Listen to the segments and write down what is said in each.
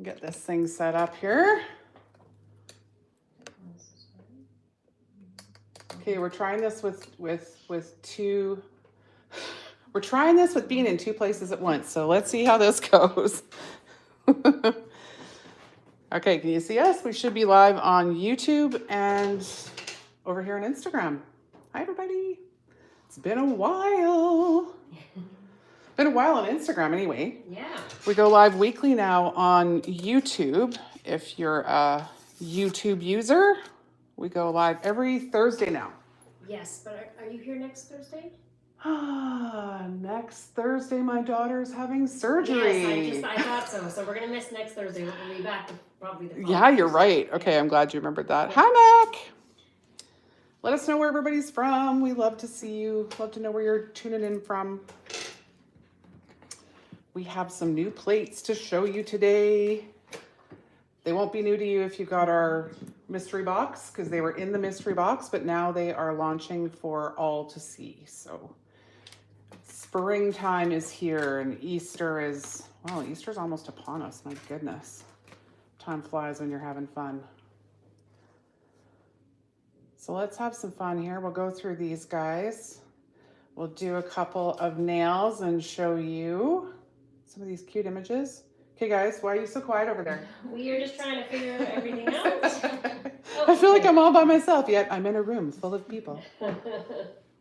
Get this thing set up here. Okay, we're trying this with two. We're trying this with being in two places at once. So let's see how this goes. Okay, can you see us? We should be live on YouTube and over here on Instagram. Hi, everybody. It's been a while. Been a while on Instagram anyway. Yeah. We go live weekly now on YouTube. If you're a YouTube user, we go live every Thursday now. Yes, but are you here next Thursday? Next Thursday, my daughter's having surgery. Yes, I thought so. So we're gonna miss next Thursday. We'll be back probably the following. Yeah, you're right. Okay, I'm glad you remembered that. Yeah. Hi, Mac. Let us know where everybody's from. We love to see you. Love to know where you're tuning in from. We have some new plates to show you today. They won't be new to you if you got our mystery box because they were in the mystery box, but now they are launching for all to see. So springtime is here and Easter is, well, Easter's almost upon us. My goodness. Time flies when you're having fun. So let's have some fun here. We'll go through these guys. We'll do a couple of nails and show you some of these cute images. Okay, guys, why are you so quiet over there? We are just trying to figure everything out. I feel like I'm all by myself, yet I'm in a room full of people. And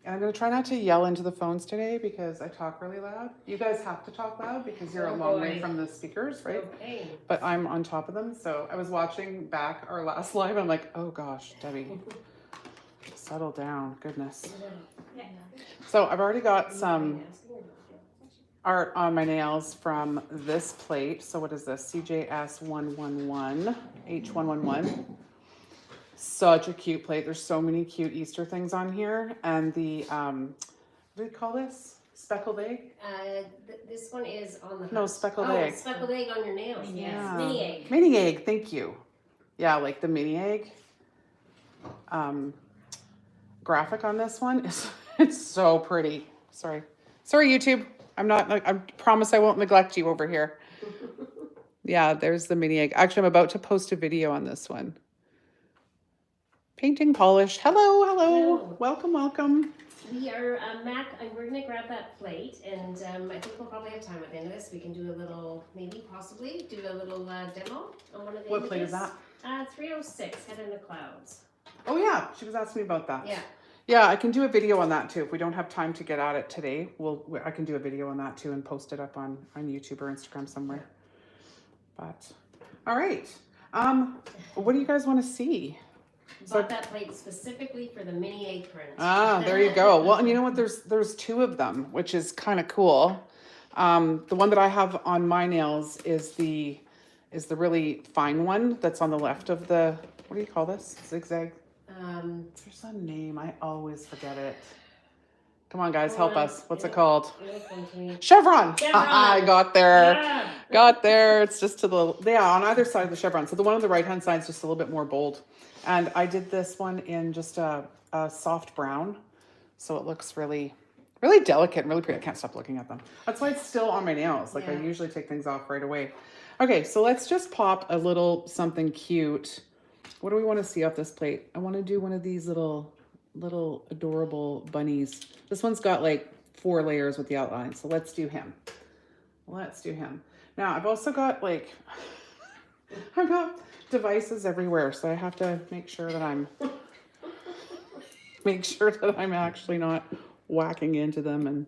I'm going to try not to yell into the phones today because I talk really loud. You guys have to talk loud because you're a long way from the speakers, right? Okay. But I'm on top of them. So I was watching back our last live. I'm like, oh gosh, Debbie, settle down. Goodness. So I've already got some art on my nails from this plate. So what is this? CjS 111, H111. Such a cute plate. There's so many cute Easter things on here. And the, what do we call this? Speckled egg? This one is on the... No, speckled egg. Speckled egg on your nails. Yeah. Yes, mini egg. Mini egg, thank you. Yeah, like the mini egg. Graphic on this one is, it's so pretty. Sorry, YouTube. I promise I won't neglect you over here. Yeah, there's the mini egg. Actually, I'm about to post a video on this one. Painting polish. Hello. Welcome. We are, Mac, we're going to grab that plate, and I think we'll probably have time at the end of this. We can do a little, possibly, do a little demo on one of the What plate is that? 306, Head in the Clouds. Oh, yeah. She was asking me about that. Yeah. Yeah, I can do a video on that too. If we don't have time to get at it today, I can do a video on that too and post it up on YouTube or Instagram somewhere. But, all right. What do you guys want to see? Bought that plate specifically for the mini egg print. Ah, there you go. Well, and you know what? There's two of them, which is kind of cool. The one that I have on my nails is the really fine one that's on the left of the, what do you call this? Zigzag? There's a name. I always forget it. Come on, guys, help us. What's it called? Chevron. I got there. Yeah. Got there. It's just to the, on either side of the chevron. So the one on the right-hand side is just a little bit more bold. And I did this one in just a soft brown. So it looks really, really delicate and really pretty. I can't stop looking at them. That's why it's still on my nails. Like I usually take things off right away. Okay, so let's just pop a little something cute. What do we want to see off this plate? I want to do one of these little adorable bunnies. This one's got like 4 layers with the outline. So let's do him. Now I've also got like, I've got devices everywhere. So I have to make sure that I'm actually not whacking into them and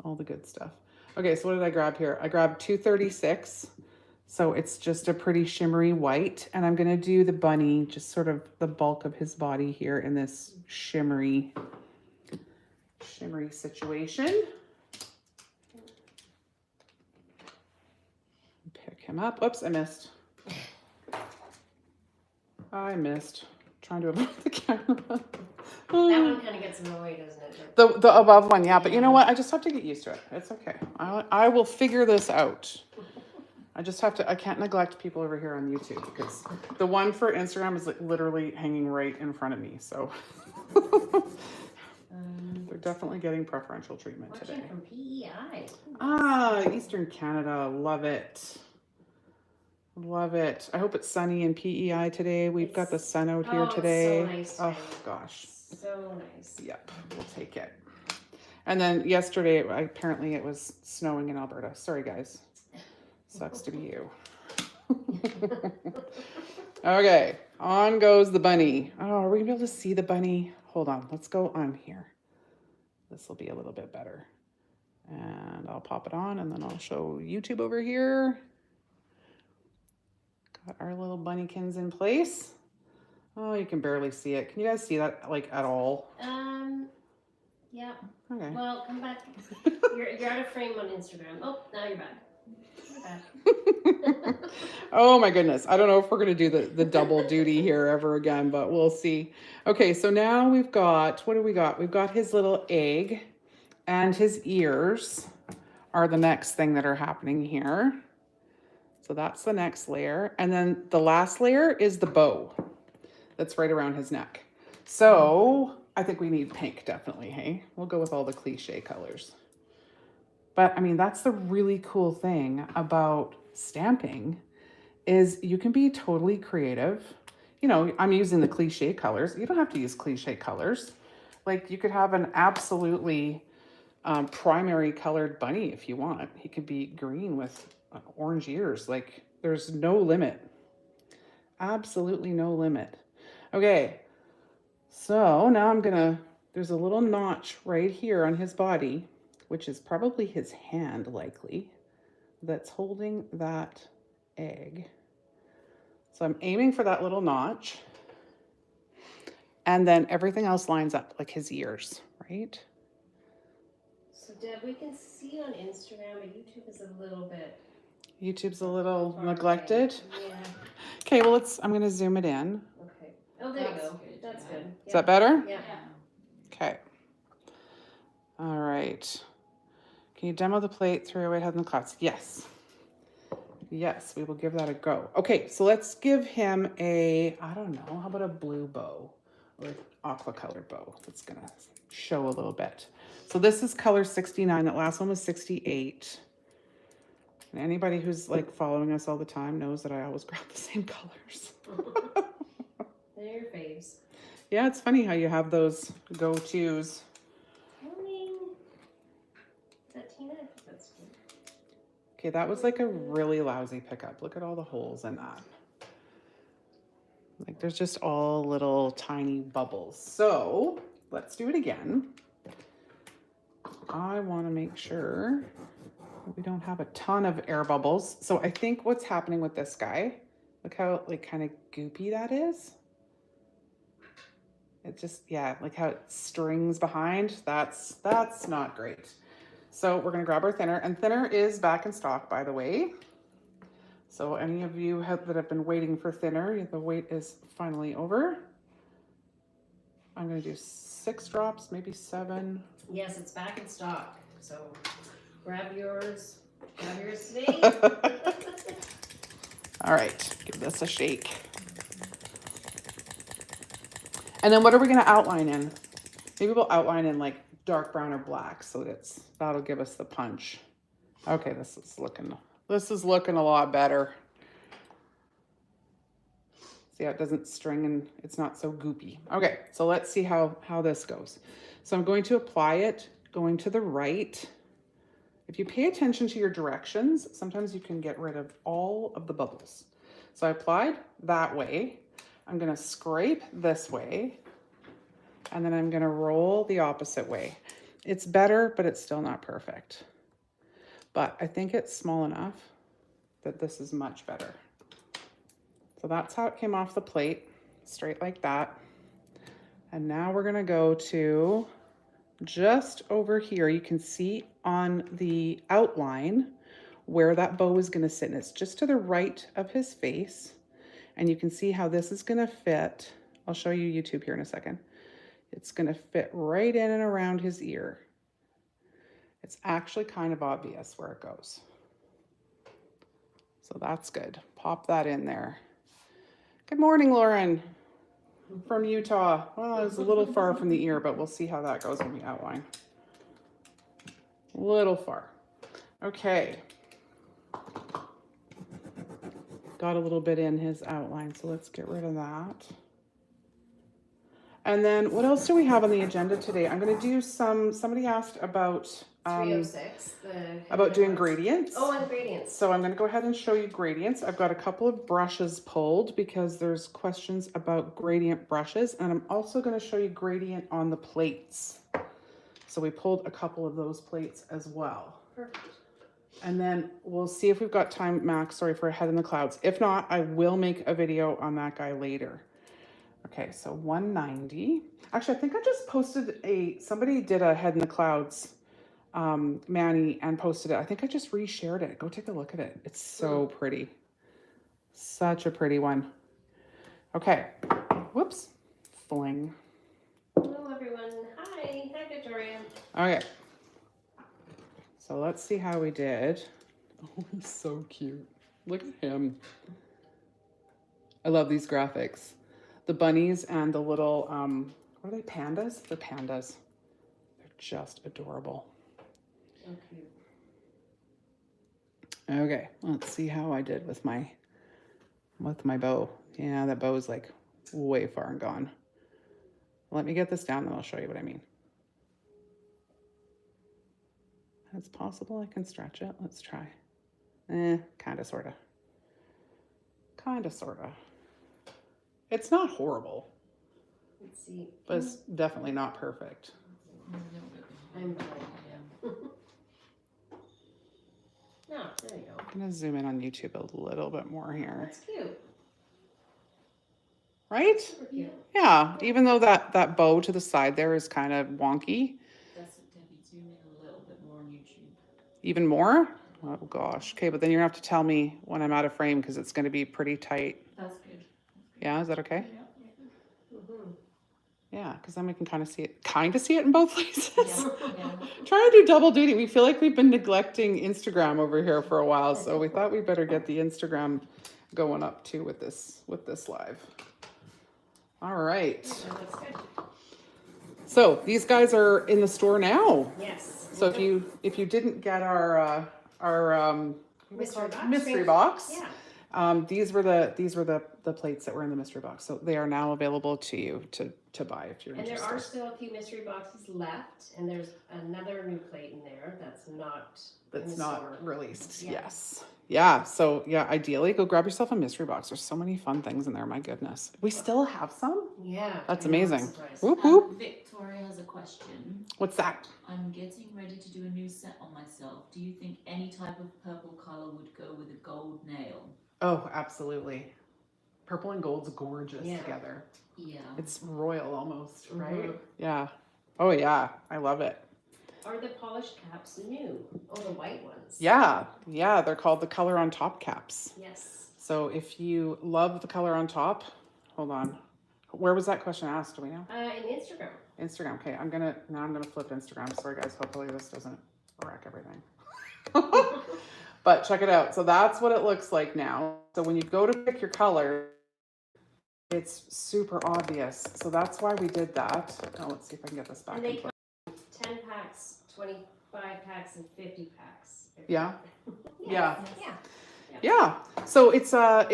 all the good stuff. Okay, so what did I grab here? I grabbed 236. So it's just a pretty shimmery white. And I'm going to do the bunny, just sort of the bulk of his body here in this shimmery situation. Pick him up. Oops, I missed. Trying to avoid the camera. That one kind of gets in the way, doesn't it? The above one, yeah. But you know what? I just have to get used to it. It's okay. I will figure this out. I can't neglect people over here on YouTube because the one for Instagram is like literally hanging right in front of me. So they're definitely getting preferential treatment today. From PEI. Ah, Eastern Canada. Love it. Love it. I hope it's sunny in PEI today. We've got the sun out here It's today. so nice Oh today. gosh. So nice. Yep, we'll take it. And then yesterday, apparently it was snowing in Alberta. Sorry guys. Sucks to be you. Okay, on goes the bunny. Oh, are we gonna be able to see the bunny? Hold on, let's go on here. This will be a little bit better. And I'll pop it on and then I'll show YouTube over here. Got our little bunnykins in place. Oh, you can barely see it. Can you guys see that like at all? Yeah. Okay. Well, come back. You're out of frame on Instagram. Oh, now you're back. Oh my goodness. I don't know if we're going to do the double duty here ever again, but we'll see. Okay, so now we've got, what do we got? We've got his little egg and his ears are the next thing that are happening here. So that's the next layer. And then the last layer is the bow that's right around his neck. So I think we need pink, definitely, hey? We'll go with all the cliche colors. But I mean, that's the really cool thing about stamping is you can be totally creative. You know, I'm using the cliche colors. You don't have to use cliche colors. Like you could have an absolutely primary colored bunny if you want. He could be green with orange ears. Like there's no limit. Absolutely no limit. Okay, so now there's a little notch right here on his body, which is probably his hand likely, that's holding that egg. So I'm aiming for that little notch. And then everything else lines up, like his ears, right? So Deb, we can see on Instagram, but YouTube is a little bit... YouTube's a little neglected. Yeah. Okay, well I'm gonna zoom it in. Okay. Oh, there you go. That's good. Is that better? Yeah. Okay. All right. Can you demo the plate through your head in the clouds? Yes. Yes, we will give that a go. Okay, so let's give him a, I don't know, how about a blue bow or an aqua colored bow that's gonna show a little bit. So this is color 69. That last one was 68. And anybody who's like following us all the time knows that I always grab the same colors. They're your faves. Yeah, it's funny how you have those go-tos. Morning. Is that Tina? That's Tina. Okay, that was like a really lousy pickup. Look at all the holes in that. Like there's just all little tiny bubbles. So let's do it again. I want to make sure that we don't have a ton of air bubbles. So I think what's happening with this guy, look how like kind of goopy that is. It just, yeah, like how it strings behind. That's not great. So we're gonna grab our thinner, and thinner is back in stock, by the way. So any of you that have been waiting for thinner, the wait is finally over. I'm gonna do 6 drops, maybe 7. Yes, it's back in stock. So grab yours. Grab yours today. All right, give this a shake. And then what are we gonna outline in? Maybe we'll outline in like dark brown or black, so that'll give us the punch. Okay, this is looking a lot better. See how it doesn't string and it's not so goopy. Okay, so let's see how this goes. So I'm going to apply it going to the right. If you pay attention to your directions, sometimes you can get rid of all of the bubbles. So I applied that way. I'm gonna scrape this way, and then I'm gonna roll the opposite way. It's better, but it's still not perfect. But I think it's small enough that this is much better. So that's how it came off the plate, straight like that. And now we're gonna go to just over here. You can see on the outline where that bow is gonna sit, and it's just to the right of his face. And you can see how this is gonna fit. I'll show you YouTube here in a second. It's gonna fit right in and around his ear. It's actually kind of obvious where it goes. So that's good. Pop that in there. Good morning, Lauren from Utah. Well, it was a little far from the ear, but we'll see how that goes when we outline. A little far. Okay. got a little bit in his outline, so let's get rid of that. And then what else do we have on the agenda today? I'm going to do somebody asked about 306. about doing gradients. Oh, and gradients. So I'm going to go ahead and show you gradients. I've got a couple of brushes pulled because there's questions about gradient brushes, and I'm also going to show you gradient on the plates. So we pulled a couple of those plates as well. Perfect. And then we'll see if we've got time, Max, sorry, for a head in the clouds. If not, I will make a video on that guy later. Okay, so 190. Actually, I think I just posted somebody did a head in the clouds, Manny, and posted it. I think I just reshared it. Go take a look at it. It's so pretty. Such a pretty one. Okay, whoops, fling. Hello, everyone. Hi, Victoria. Okay. So let's see how we did. Oh, he's so cute. Look at him. I love these graphics. The bunnies and the little, what are they, pandas? They're pandas. They're just adorable. So cute. Okay, let's see how I did with my bow. Yeah, that bow is like way far and gone. Let me get this down, then I'll show you what I mean. It's possible I can stretch it. Let's try. Kind of, sort of. Kind of, sort of. It's not horrible. Let's see. But it's definitely not perfect. I'm fine. No, there you go. I'm going to zoom in on YouTube a little bit more here. That's cute. Right? Super cute. Yeah, even though that bow to the side there is kind of wonky. That's it, Debbie. Zoom in a little bit more on YouTube. Even more? Oh gosh. Okay, but then you're going to have to tell me when I'm out of frame because it's going to be pretty tight. That's good. Yeah, is that okay? Yeah. Yeah, because then we can kind of see it in both places. Yeah. Trying to do double duty. We feel like we've been neglecting Instagram over here for a while, so we thought we better get the Instagram going up too with this live. All right. Yeah, that's good. So these guys are in the store now. Yes. So if you didn't get our mystery box, Yeah. these were the plates that were in the mystery box. So they are now available to you to buy if you're And interested. there are still a few mystery boxes left, and there's another new plate in there that's not in the store. released. Yeah. Yes. Yeah. So yeah, ideally go grab yourself a mystery box. There's so many fun things in there. My goodness. We still have some? Yeah. That's I know, I'm amazing. surprised. Whoop whoop. Victoria has a question. What's that? I'm getting ready to do a new set on myself. Do you think any type of purple color would go with a gold nail? Oh, absolutely. Purple and gold's gorgeous together. Yeah. It's royal almost, right? Mhm. Yeah. Oh yeah. I love it. Are the polished caps new? Oh, the white ones. Yeah. Yeah. They're called the color on top caps. Yes. So if you love the color on top, hold on. Where was that question asked? Do we know? In Instagram. Instagram. Okay. I'm gonna flip Instagram. Sorry guys. Hopefully this doesn't wreck everything. But check it out. So that's what it looks like now. So when you go to pick your color, it's super obvious. So that's why we did that. Oh, let's see if I can get this back. And they in place. come 10 packs, 25 packs, and 50 packs. Yeah. Yeah. Yeah. Yeah. So it's a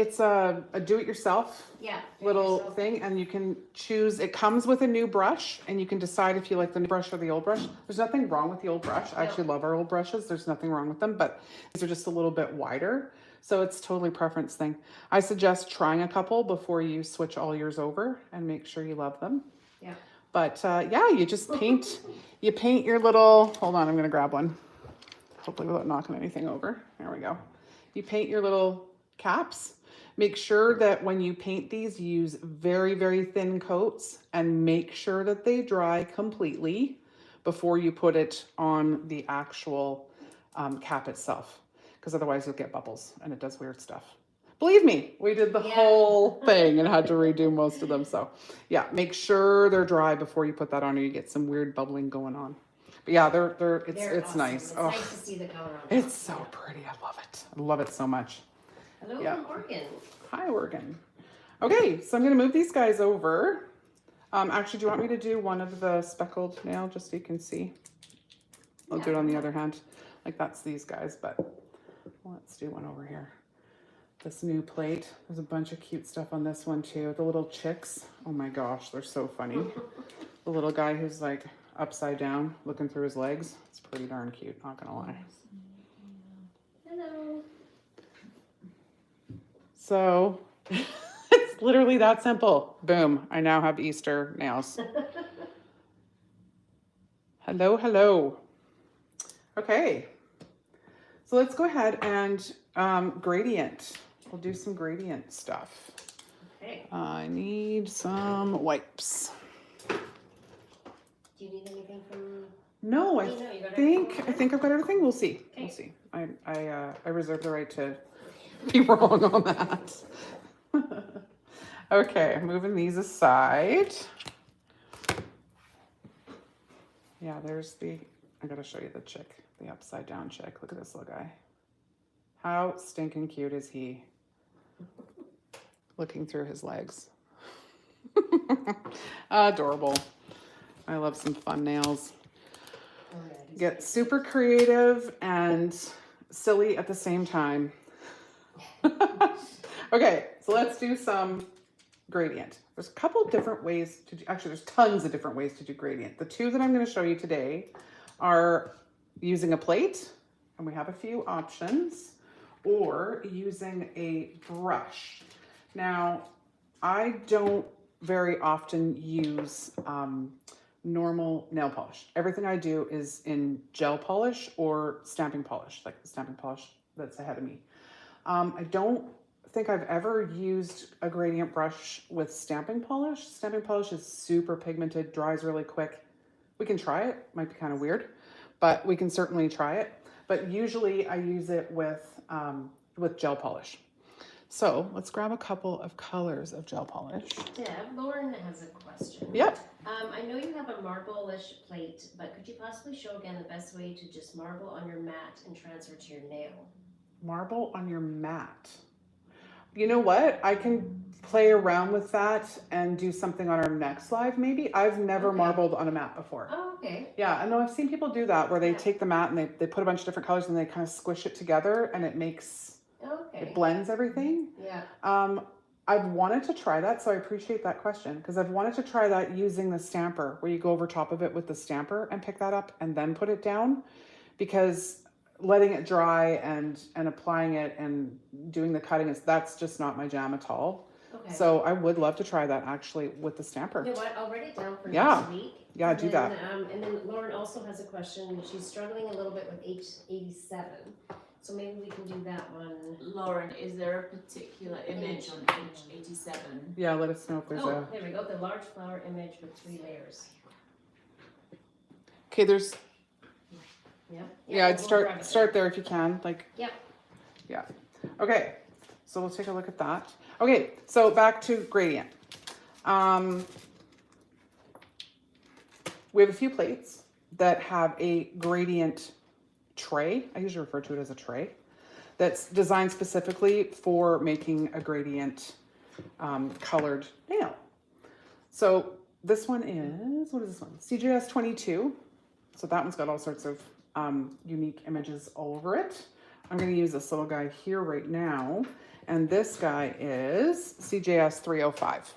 do-it-yourself Yeah. little So- thing, and you can choose. It comes with a new brush, and you can decide if you like the new brush or the old brush. There's nothing wrong with the old brush. I actually love our old brushes. There's nothing wrong with them, but these are just a little bit wider. So it's totally preference thing. I suggest trying a couple before you switch all yours over and make sure you love them. Yeah. But yeah, you just paint. You paint your little. Hold on, I'm gonna grab one. Hopefully without knocking anything over. There we go. You paint your little caps. Make sure that when you paint these, you use very, very thin coats and make sure that they dry completely before you put it on the actual cap itself. Because otherwise you'll get bubbles and it does weird stuff. Believe me, we did the whole thing and had to redo most of them. So yeah, make sure they're dry before you put that on or you get some weird bubbling going on. But yeah, it's awesome. nice. It's Oh, nice to see the color on it's so pretty. I love it. I love it so much. Hello Yeah. from Oregon. Hi, Oregon. Okay, so I'm going to move these guys over. Actually, do you want me to do one of the speckled nail just so you can see? I'll do it on the other hand. Like that's these guys, but let's do one over here. this new plate. There's a bunch of cute stuff on this one too. The little chicks. Oh my gosh, they're so funny. The little guy who's like upside down looking through his legs. It's pretty darn cute, not gonna lie. Hello. So it's literally that simple. Boom, I now have Easter nails. Hello, hello. Okay, so let's go ahead and gradient. We'll do some gradient stuff. Okay. I need some wipes. Do you need anything from? No, I You know, you got think everything I've got everything. We'll see. Okay. We'll see. I reserve the right to be wrong on that. Okay, moving these aside. Yeah, there's the. I gotta show you the chick, the upside down chick. Look at this little guy. How stinking cute is he? Looking through his legs. Adorable. I love some fun nails. Oh, yeah, he's Get cute. super creative and silly at the same time. Okay, so let's do some gradient. There's a couple different ways to do, actually there's tons of different ways to do gradient. The two that I'm going to show you today are using a plate, and we have a few options, or using a brush. Now, I don't very often use normal nail polish. Everything I do is in gel polish or stamping polish, like the stamping polish that's ahead of me. I don't think I've ever used a gradient brush with stamping polish. Stamping polish is super pigmented, dries really quick. We can try it, might be kind of weird, but we can certainly try it. But usually I use it with gel polish. So let's grab a couple of colors of gel polish. Deb, Lauren has a question. Yep. I know you have a marble-ish plate, but could you possibly show again the best way to just marble on your mat and transfer to your nail? Marble on your mat. You know what? I can play around with that and do something on our next live, maybe. I've never Okay. marbled on a mat before. Oh, okay. Yeah, I know I've seen people do that where they Yeah. take the mat and they put a bunch of different colors and they kind of squish it together and it makes, Okay. it blends everything. Yeah. I've wanted to try that, so I appreciate that question, because I've wanted to try that using the stamper, where you go over top of it with the stamper and pick that up and then put it down, because letting it dry and applying it and doing the cutting that's just not my jam at all. Okay. So I would love to try that actually with the stamper. You know what? I'll write it down for Yeah. next week. Yeah, And do then, that. And then Lauren also has a question. She's struggling a little bit with H-87. So maybe we can do that one. Lauren, is there a particular image on H-87? Yeah, let us know if there's Oh, there we go. The large flower image with 3 layers. Okay, there's, Yep. yeah, I'd we'll grab it start there if you can, like. Yep. Yeah. Okay, so we'll take a look at that. Okay, so back to gradient. We have a few plates that have a gradient tray. I usually refer to it as a tray that's designed specifically for making a gradient colored nail. So this one is, what is this one? CjS 22. So that one's got all sorts of unique images all over it. I'm going to use this little guy here right now. And this guy is CjS 305.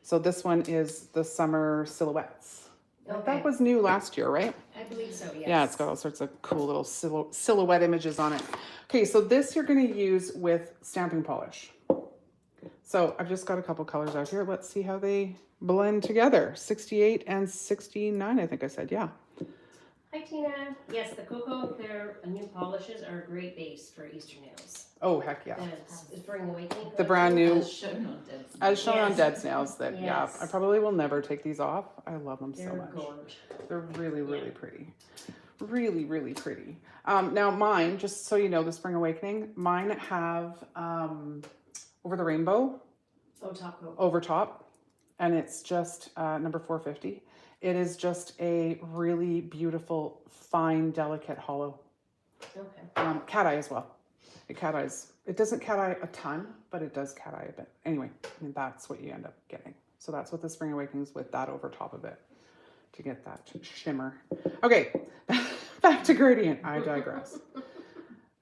So this one is the summer silhouettes. Okay. That was new last year, right? I believe so, yes. Yeah, it's got all sorts of cool little silhouette images on it. Okay, so this you're going to use with stamping polish. So I've just got a couple colors out here. Let's see how they blend together. 68 and 69, I think I said, yeah. Hi, Tina. Yes, the KoKo Claire new polishes are a great base for Easter nails. Oh, heck yeah. The Spring Awakening. The brand new, As shown on Deb's. as shown on Yes. Dead Nails, that, yeah, Yes. I probably will never take these off. I love them so They're much. gorgeous. They're really, really pretty. Really, really pretty. Now mine, just so you know, the Spring Awakening, mine have Over the Rainbow Oh, top coat. over top, and it's just number 450. It is just a really beautiful, fine, delicate hollow. Okay. Cat eye as well. It cat eyes. It doesn't cat eye a ton, but it does cat eye a bit. Anyway, I mean, that's what you end up getting. So that's what the Spring Awakening's with, that over top of it to get that shimmer. Okay, back to gradient. I digress.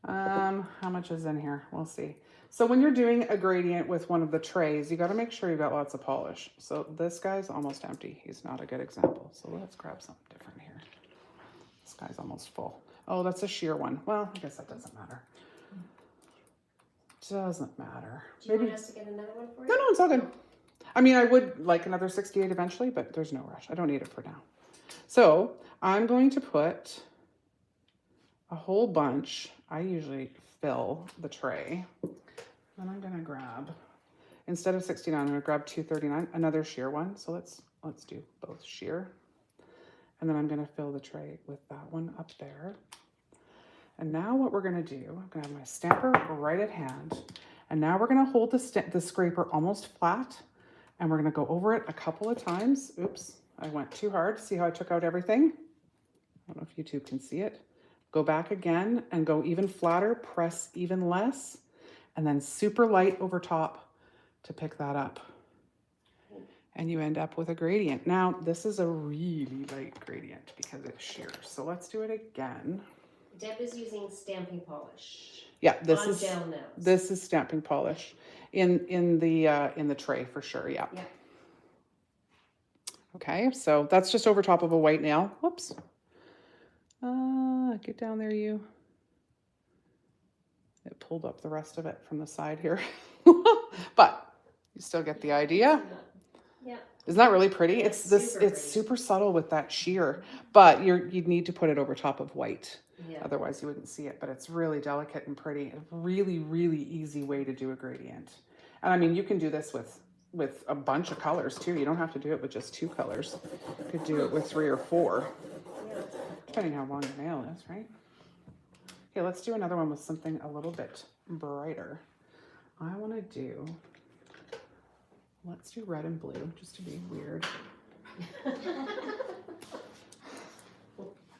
How much is in here? We'll see. So when you're doing a gradient with one of the trays, you got to make sure you've got lots of polish. So this guy's almost empty. He's not a good example. So let's grab something different here. This guy's almost full. Oh, that's a sheer one. Well, I guess that doesn't matter. Doesn't matter. Do you want us to get another one for you? No, it's all good. I mean, I would like another 68 eventually, but there's no rush. I don't need it for now. So I'm going to put a whole bunch. I usually fill the tray. Then I'm gonna grab, instead of 69, I'm gonna grab 239, another sheer one. So let's do both sheer. And then I'm gonna fill the tray with that one up there. And now what we're gonna do, I'm gonna have my stamper right at hand. And now we're gonna hold the scraper almost flat. And we're gonna go over it a couple of times. Oops, I went too hard. See how I took out everything? I don't know if YouTube can see it. Go back again and go even flatter, press even less, and then super light over top to pick that up. And you end up with a gradient. Now, this is a really light gradient because it's sheer. So let's do it again. Deb is using stamping polish. Yeah, this on is gel nails. this is stamping polish in the tray for sure. Yeah. Yeah. Okay, so that's just over top of a white nail. Whoops. Get down there, you. It pulled up the rest of it from the side here, but you still get the idea. Yeah. Isn't that really pretty? Yeah, It's this. super It's pretty. super subtle with that sheer, but you'd need to put it over top of white. Yeah. Otherwise you wouldn't see it, but it's really delicate and pretty. A really, really easy way to do a gradient. And I mean, you can do this with a bunch of colors too. You don't have to do it with just 2 colors. You could do it with 3 or 4, Yeah. depending how long your nail is, right? Okay, let's do another one with something a little bit brighter. I want to do, let's do red and blue, just to be weird.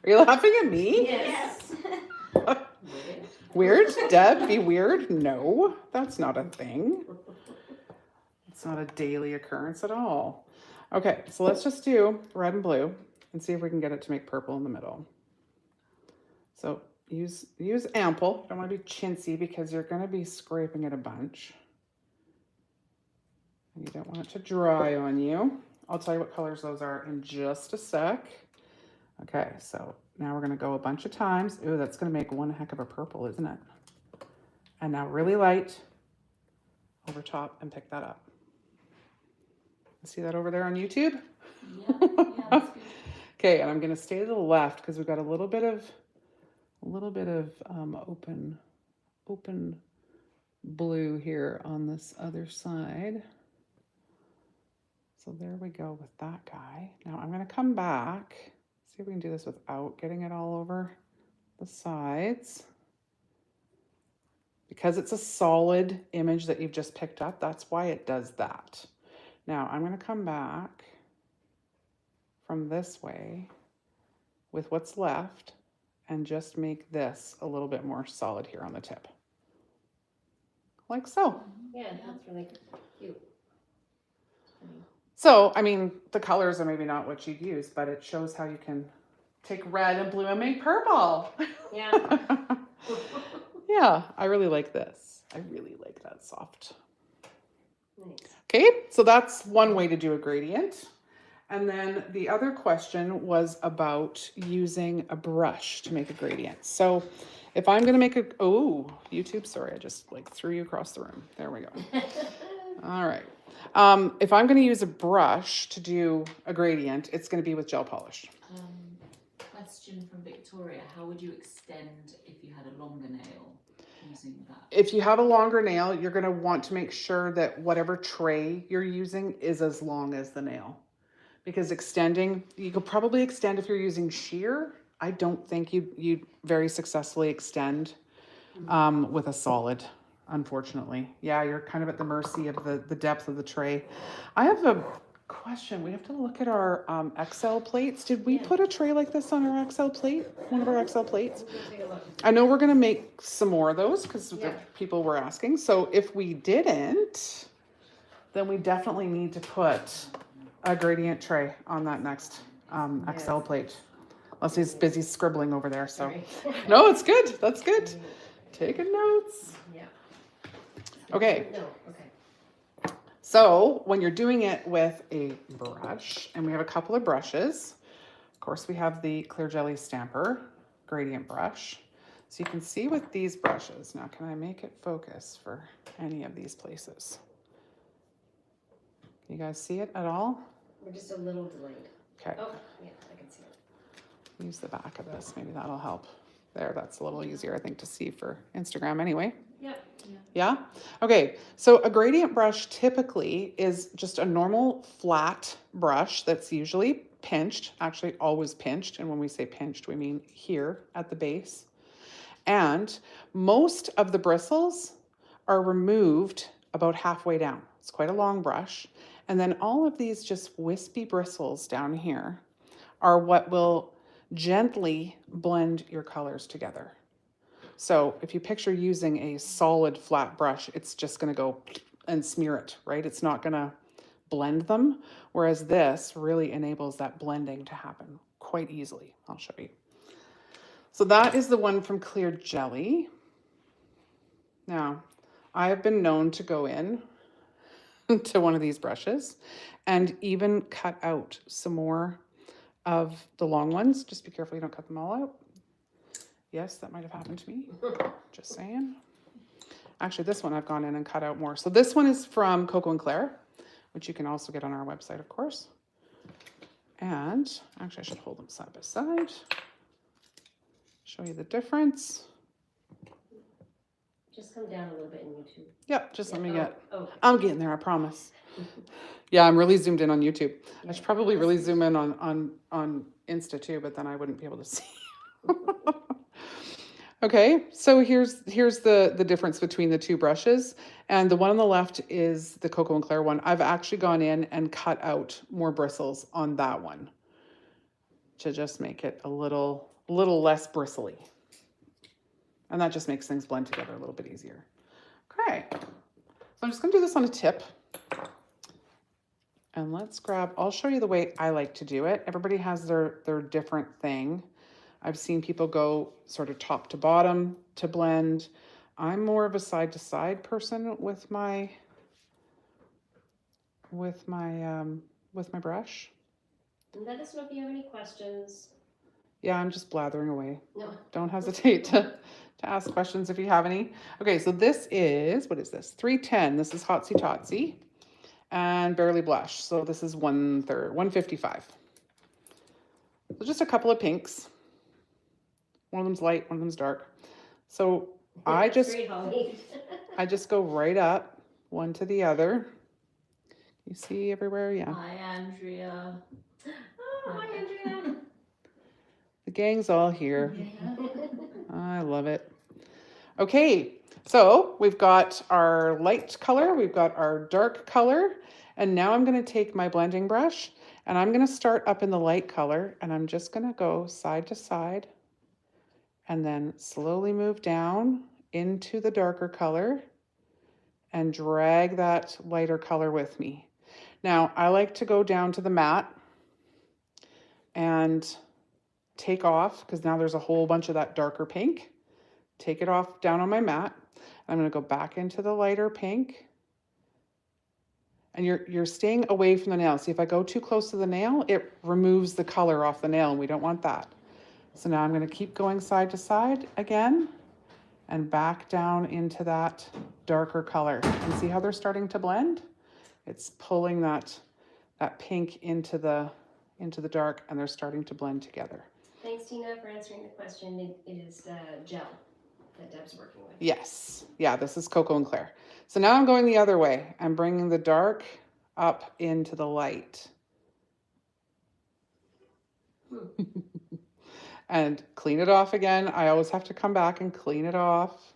Are you laughing at me? Yes. Weird? Deb, be weird? No, that's not a thing. It's not a daily occurrence at all. Okay, so let's just do red and blue and see if we can get it to make purple in the middle. So use ample. Don't want to be chintzy because you're going to be scraping it a bunch. And you don't want it to dry on you. I'll tell you what colors those are in just a sec. Okay, so now we're going to go a bunch of times. Ooh, that's going to make one heck of a purple, isn't it? And now really light over top and pick that up. See that over there on YouTube? Yeah, that's good. Okay, and I'm going to stay to the left because we've got a little bit of open blue here on this other side. So there we go with that guy. Now I'm going to come back. See if we can do this without getting it all over the sides. Because it's a solid image that you've just picked up, that's why it does that. Now I'm going to come back from this way with what's left and just make this a little bit more solid here on the tip. Like so. Yeah, that's really cute. So, I mean, the colors are maybe not what you'd use, but it shows how you can take red and blue and make purple. Yeah. Yeah, I really like this. I really like that soft. Nice. Okay, so that's one way to do a gradient. And then the other question was about using a brush to make a gradient. So if I'm going to make oh, YouTube, sorry, I just like threw you across the room. There we go. All right. If I'm going to use a brush to do a gradient, it's going to be with gel polish. Question from Victoria: how would you extend if you had a longer nail using that? If you have a longer nail, you're going to want to make sure that whatever tray you're using is as long as the nail. Because extending, you could probably extend if you're using sheer. I don't think you'd very successfully extend with a solid, unfortunately. Yeah, you're kind of at the mercy of the depth of the tray. I have a question. We have to look at our XL plates. Did we put a tray like this on our XL plate? One of our XL plates? Take a look. I know we're going to make some more of those because Yeah. people were asking. So if we didn't, then we definitely need to put a gradient tray on that next XL plate. Unless he's busy scribbling over there. So Sorry. no, it's good. That's good. Taking notes. Yeah. Okay. No, okay. So when you're doing it with a brush, and we have a couple of brushes, of course we have the ClearJellyStamper gradient brush. So you can see with these brushes, now can I make it focus for any of these places? Can you guys see it at all? We're just a little delayed. Okay, Oh, yeah, I can see it. use the back of this, maybe that'll help. There, that's a little easier I think to see for Instagram anyway. Yep. Yeah? Okay, so a gradient brush typically is just a normal flat brush that's usually pinched, actually always pinched. And when we say pinched, we mean here at the base. And most of the bristles are removed about halfway down. It's quite a long brush. And then all of these just wispy bristles down here are what will gently blend your colors together. So if you picture using a solid flat brush, it's just going to go and smear it, right? It's not going to blend them, whereas this really enables that blending to happen quite easily. I'll show you. So that is the one from Clear Jelly. Now, I have been known to go in to one of these brushes and even cut out some more of the long ones. Just be careful you don't cut them all out. Yes, that might have happened to me. Just saying. Actually, this one I've gone in and cut out more. So this one is from KoKo and Claire, which you can also get on our website, of course. And actually, I should hold them side by side. Show you the difference. Just come down a little bit in YouTube. Yep, just let me get. Oh. I'm getting there, I promise. Yeah, I'm really zoomed in on YouTube. I should probably really zoom in on Insta too, but then I wouldn't be able to see. Okay, so here's the difference between the two brushes, and the one on the left is the KoKo and Claire one. I've actually gone in and cut out more bristles on that one to just make it a little less bristly, and that just makes things blend together a little bit easier. Okay, so I'm just gonna do this on a tip, and let's grab. I'll show you the way I like to do it. Everybody has their different thing. I've seen people go sort of top to bottom to blend. I'm more of a side to side person with my brush. Let us know if you have any questions. Yeah, I'm just blathering away. No. Don't hesitate to ask questions if you have any. Okay, so this is, what is this? 310. This is Hotsy Totsy and Barely Blush. So this is 1/3, 155. So just a couple of pinks. One of them's light, one of them's dark. So I just go right up one to the other. You see everywhere? Yeah. Hi, Andrea. Oh, hi, Andrea. The gang's all here. I love it. Okay, so we've got our light color, we've got our dark color, and now I'm going to take my blending brush and I'm going to start up in the light color, and I'm just going to go side to side and then slowly move down into the darker color and drag that lighter color with me. Now, I like to go down to the mat and take off, because now there's a whole bunch of that darker pink. Take it off down on my mat. I'm going to go back into the lighter pink. And you're staying away from the nail. See, if I go too close to the nail, it removes the color off the nail, and we don't want that. So now I'm going to keep going side to side again and back down into that darker color. And see how they're starting to blend? It's pulling that pink into the dark, and they're starting to blend together. Thanks, Tina, for answering the question. It is gel that Deb's working with. Yes. Yeah, this is KoKo and Claire. So now I'm going the other way. I'm bringing the dark up into the light. And clean it off again. I always have to come back and clean it off.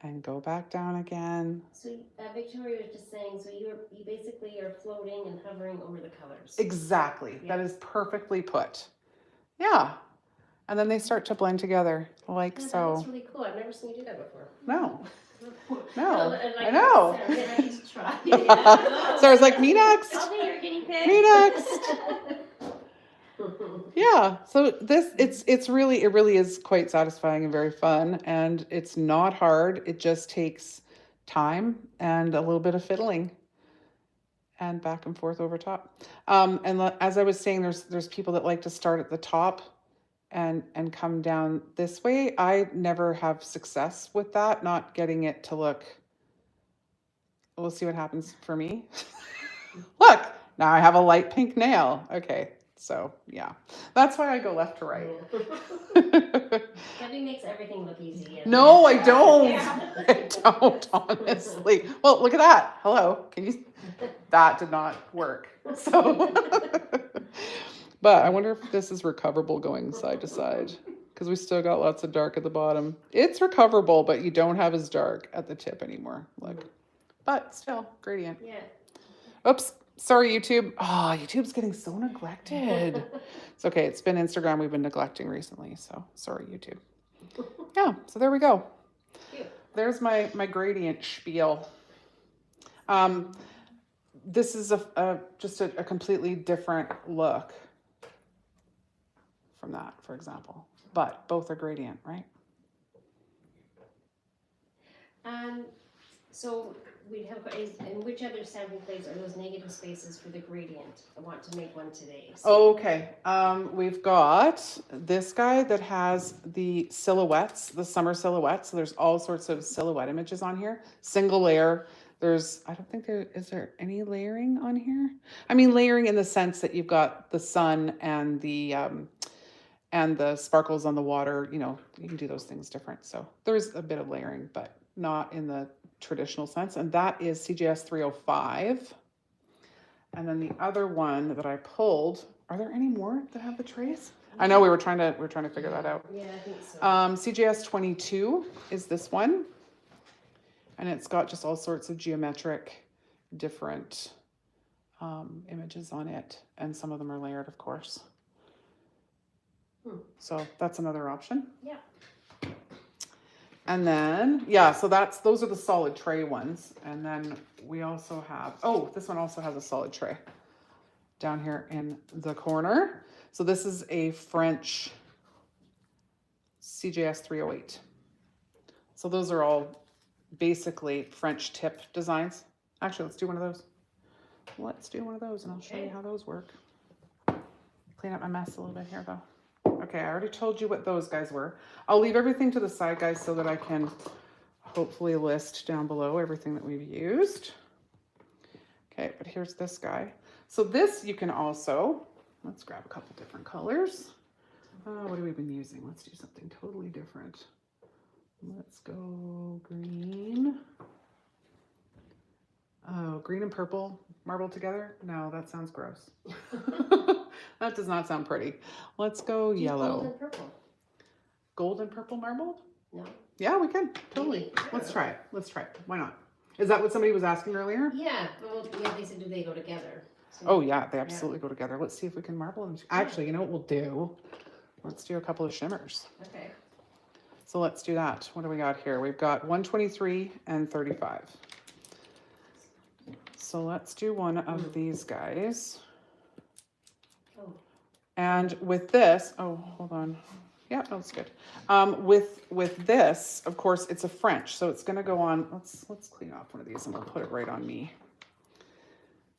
And go back down again. So Victoria was just saying, so you basically are floating and hovering over the colors. Exactly. Yeah. That is perfectly put. Yeah. And then they start to blend together like Yeah, so. That's really cool. I've never seen you do that before. No. No, No. and I know. Sarah, I need to try. So I was like, me next. I'll be your guinea pig. Me next. Yeah, so this it really is quite satisfying and very fun, and it's not hard. It just takes time and a little bit of fiddling and back and forth over top. As I was saying, there's people that like to start at the top and come down this way. I never have success with that, not getting it to look. We'll see what happens for me. Look, now I have a light pink nail. Okay, so yeah, that's why I go left to right. Debbie makes everything look easy. No, I don't. Yeah. I don't, honestly. Well, look at that. Hello. Can you? That did not work. So, but I wonder if this is recoverable going side to side, because we still got lots of dark at the bottom. It's recoverable, but you don't have as dark at the tip anymore. Look, but still gradient. Yeah. Oops. Sorry, YouTube. Oh, YouTube's getting so neglected. It's okay. It's been Instagram we've been neglecting recently. So sorry, YouTube. Yeah. So there we go. Cute. There's my gradient spiel. This is just a completely different look from that, for example. But both are gradient, right? So we have, in which other stamping plates are those negative spaces for the gradient? I want to make one today. So. Okay, we've got this guy that has the silhouettes, the summer silhouettes. So there's all sorts of silhouette images on here. Single layer. I don't think is there any layering on here? I mean, layering in the sense that you've got the sun and the sparkles on the water. You know, you can do those things different. So there's a bit of layering, but not in the traditional sense. And that is CjS 305. And then the other one that I pulled, are there any more that have the trace? I know we were trying to figure that out. Yeah, I think so. CjS 22 is this one. And it's got just all sorts of geometric different images on it. And some of them are layered, of course. So that's another option. Yeah. And then, yeah, so those are the solid tray ones. And then we also have, this one also has a solid tray down here in the corner. So this is a French CjS 308. So those are all basically French tip designs. Actually, let's do one of those. Let's do one of those and I'll show you how those work. Clean up my mess a little bit here though. Okay, I already told you what those guys were. I'll leave everything to the side, guys, so that I can hopefully list down below everything that we've used. Okay, but here's this guy. So this you can also, let's grab a couple different colors. What have we been using? Let's do something totally different. Let's go green. Oh, green and purple marbled together? No, that sounds gross. That does not sound pretty. Let's go yellow. Gold and purple. Gold and purple marbled? No. Yeah, we can. Totally. Let's try it. Let's try it. Why not? Is that what somebody was asking earlier? Yeah. Well, yeah, they said, do they go together? So, Oh, yeah, they absolutely go together. Let's see if we can marble them. Actually, you know what we'll do? Let's do a couple of shimmers. Okay. So let's do that. What do we got here? We've got 123 and 35. So let's do one of these guys. Oh. And with this, hold on. Yeah, that's good. With this, of course, it's a French, so it's going to go on. Let's clean off one of these and we'll put it right on me.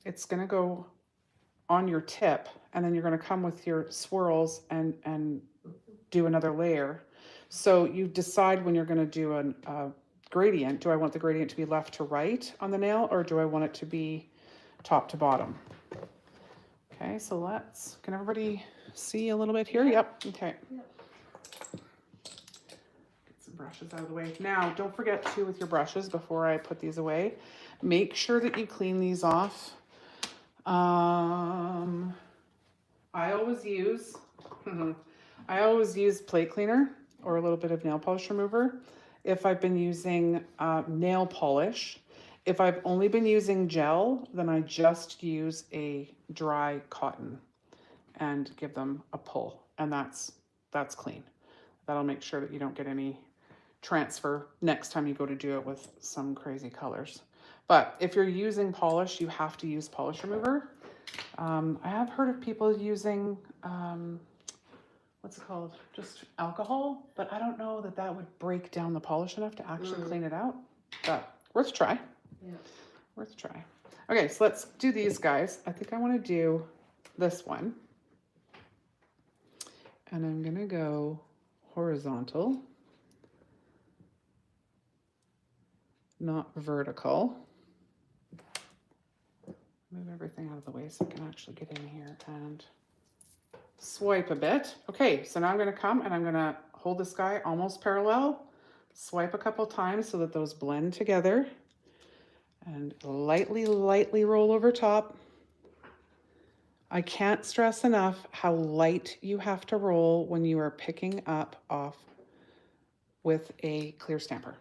It's going to go on your tip, and then you're going to come with your swirls and do another layer. So you decide when you're going to do a gradient. Do I want the gradient to be left to right on the nail, or do I want it to be top to bottom? Okay, so can everybody see a little bit here? Yep, okay. Yep. Get some brushes out of the way. Now, don't forget to, with your brushes, before I put these away, make sure that you clean these off. I always use plate cleaner or a little bit of nail polish remover if I've been using nail polish. If I've only been using gel, then I just use a dry cotton and give them a pull, and that's clean. That'll make sure that you don't get any transfer next time you go to do it with some crazy colors. But if you're using polish, you have to use polish remover. I have heard of people using what's it called? Just alcohol, but I don't know that that would break down the polish enough to actually clean it out. But worth a try. Yeah. Worth a try. Okay, so let's do these guys. I think I want to do this one. And I'm going to go horizontal, not vertical. Move everything out of the way so I can actually get in here and swipe a bit. Okay, so now I'm going to come and I'm going to hold this guy almost parallel, swipe a couple times so that those blend together, and lightly, lightly roll over top. I can't stress enough how light you have to roll when you are picking up off with a clear stamper.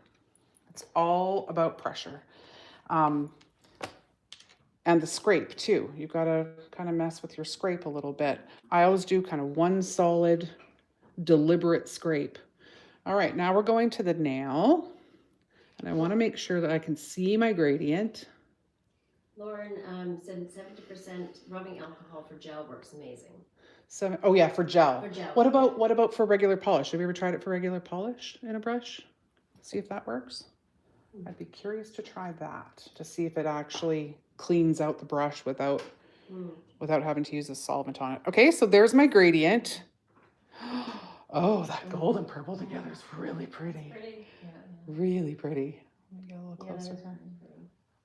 It's all about pressure. And the scrape too. You've got to kind of mess with your scrape a little bit. I always do kind of one solid, deliberate scrape. All right, now we're going to the nail. And I want to make sure that I can see my gradient. Lauren said 70% rubbing alcohol for gel works amazing. So, oh yeah, for gel. For gel. What about for regular polish? Have you ever tried it for regular polish in a brush? See if that works. I'd be curious to try that to see if it actually cleans out the brush without having to use a solvent on it. Okay, so there's my gradient. Oh, that gold and purple together is really pretty. Pretty. Yeah. Really pretty. Let me get a little closer Yeah, here.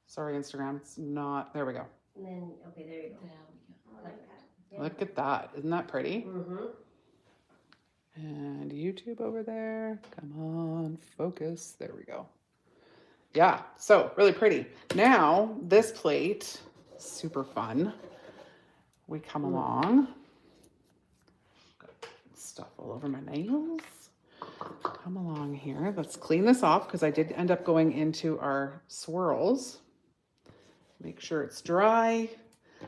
Sorry, Instagram, it's not. There we go. And then, okay, there you go. There we go. Like that. Yeah. Look at that. Isn't that pretty? Mm-hmm. And YouTube over there. Come on, focus. There we go. Yeah, so really pretty. Now, this plate, super fun. We come along. Got stuff all over my nails. Come along here. Let's clean this off because I did end up going into our swirls. Make sure it's dry.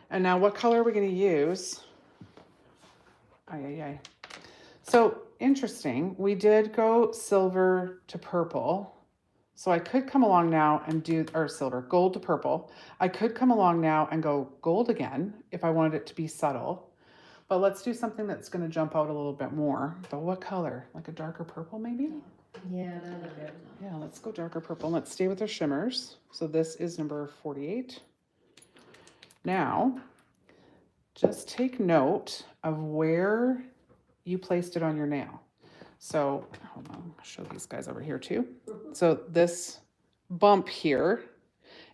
And now what color are we going to use? So interesting. We did go silver to purple. So I could come along now and do, or silver, gold to purple. I could come along now and go gold again if I wanted it to be subtle. But let's do something that's going to jump out a little bit more. But what color? Like a darker purple maybe? Yeah, that'd be good. Yeah, let's go darker purple. Let's stay with our shimmers. So this is number 48. Now, just take note of where you placed it on your nail. So, hold on, I'll show these guys over here too. So this bump here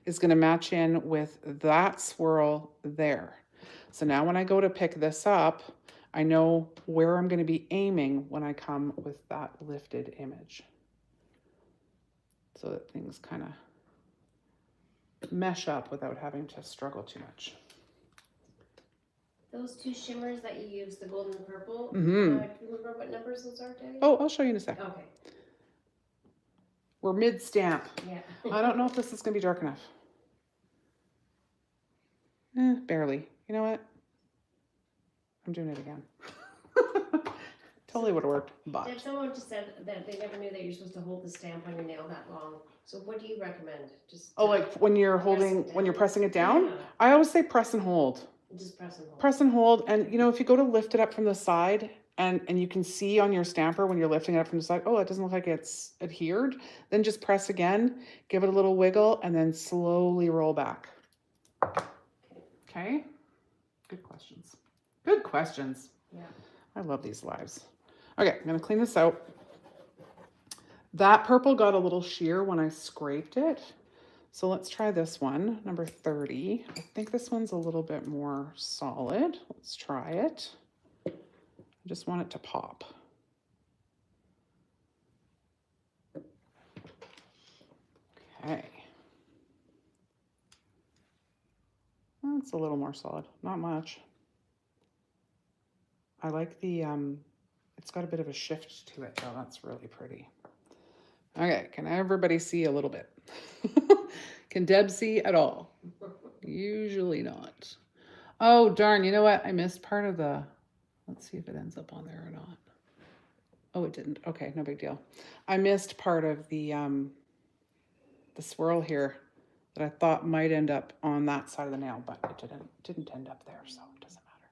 is going to match in with that swirl there. So now when I go to pick this up, I know where I'm going to be aiming when I come with that lifted image. So that things kind of mesh up without having to struggle too much. Those two shimmers that you use, the gold and the purple, Mhm. do you remember what numbers those are, Debbie? Oh, I'll show you in a second. Okay. We're mid-stamp. Yeah. I don't know if this is going to be dark enough. Barely. You know what? I'm doing it again. Totally would have worked, but. If someone just said that they never knew that you're supposed to hold the stamp on your nail that long. So what do you recommend? Just Oh, like when you're holding, when you're pressing it down? Yeah. I always say press and hold. Just press and hold. Press and hold. And you know, if you go to lift it up from the side and you can see on your stamper when you're lifting it up from the side, oh, it doesn't look like it's adhered, then just press again, give it a little wiggle, and then slowly roll back. Okay? Good questions. Good questions. Yeah. I love these lives. Okay, I'm gonna clean this out. That purple got a little sheer when I scraped it. So let's try this one, number 30. I think this one's a little bit more solid. Let's try it. I just want it to pop. Okay. That's a little more solid, not much. I like the, it's got a bit of a shift to it though. That's really pretty. Okay, can everybody see a little bit? Can Deb see at all? Usually not. Oh, darn, you know what? I missed part of the, let's see if it ends up on there or not. Oh, it didn't. Okay, no big deal. I missed part of the swirl here that I thought might end up on that side of the nail, but it didn't end up there, so it doesn't matter.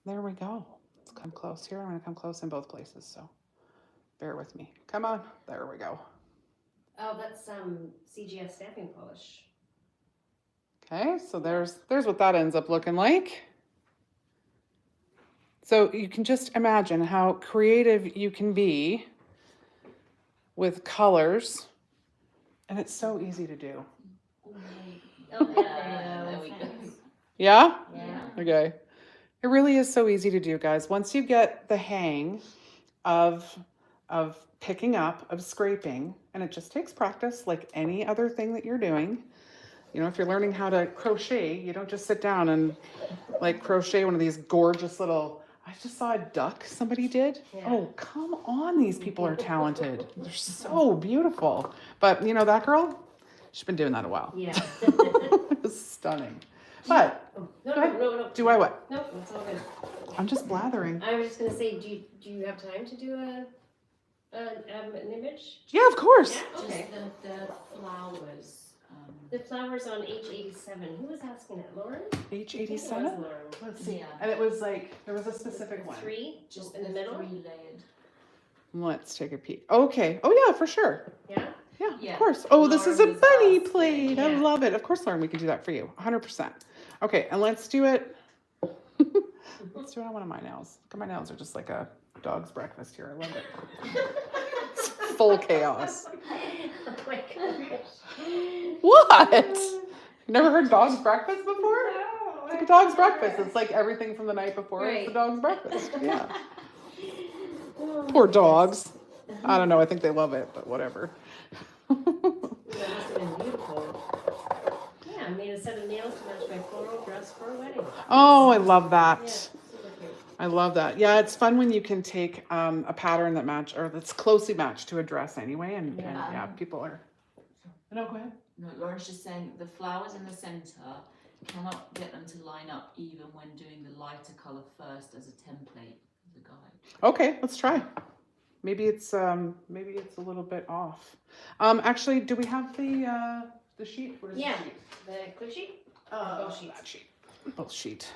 There we go. It's come close here. I'm going to come close in both places, so bear with me. Come on. There we go. Oh, that's CjS stamping polish. Okay, so there's what that ends up looking like. So you can just imagine how creative you can be with colors, and it's so easy to do. Oh, there we go. Yeah? Yeah. Okay. It really is so easy to do, guys. Once you get the hang of picking up, of scraping, and it just takes practice like any other thing that you're doing. You know, if you're learning how to crochet, you don't just sit down and like crochet one of these gorgeous little, I just saw a duck somebody did. Yeah. Oh, come on, these people are talented. They're so beautiful. But you know, that girl, she's been doing that a while. Yeah. It was stunning. But Oh, no. do I what? No, it's all good. I'm just blathering. I was just gonna say, do you have time to do an image? Yeah, of course. Yeah. Okay. Just the flowers. The flowers on H-87. Who was asking that, Lauren? H-87? Lauren. Let's see. Yeah. And it was like, there was a specific one. 3, Just in the middle. 3 layered. Let's take a peek. Okay. Oh yeah, for sure. Yeah. Yeah, Yeah. of course. Oh, this is a Lauren was bunny asking. plate. I Yeah. love it. Of course, Lauren, we can do that for you. 100%. Okay, and let's do it. Let's do it on one of my nails. Look at my nails are just like a dog's breakfast here. I love it. It's full chaos. Oh my gosh. What? Never heard dog's breakfast before? It's like a dog's breakfast. It's like everything from the night before. It's the dog's breakfast. Yeah. Oh, Poor dogs. I don't know. I think they love it, but whatever. That must have been beautiful. Yeah, I made a set of nails to match my floral dress for a wedding. Oh, I love Yeah, that. super cute. I love that. Yeah, it's fun when you can take a pattern that that's closely matched to a dress anyway, and Yeah. people are. No, go ahead. No, Lauren's just saying the flowers in the centre, cannot get them to line up even when doing the lighter colour first as a template, as a guide. Okay, let's try. Maybe it's a little bit off. Actually, do we have the sheet? Where's Yeah. the sheet? The clear sheet? Both sheets. that sheet. Both sheet.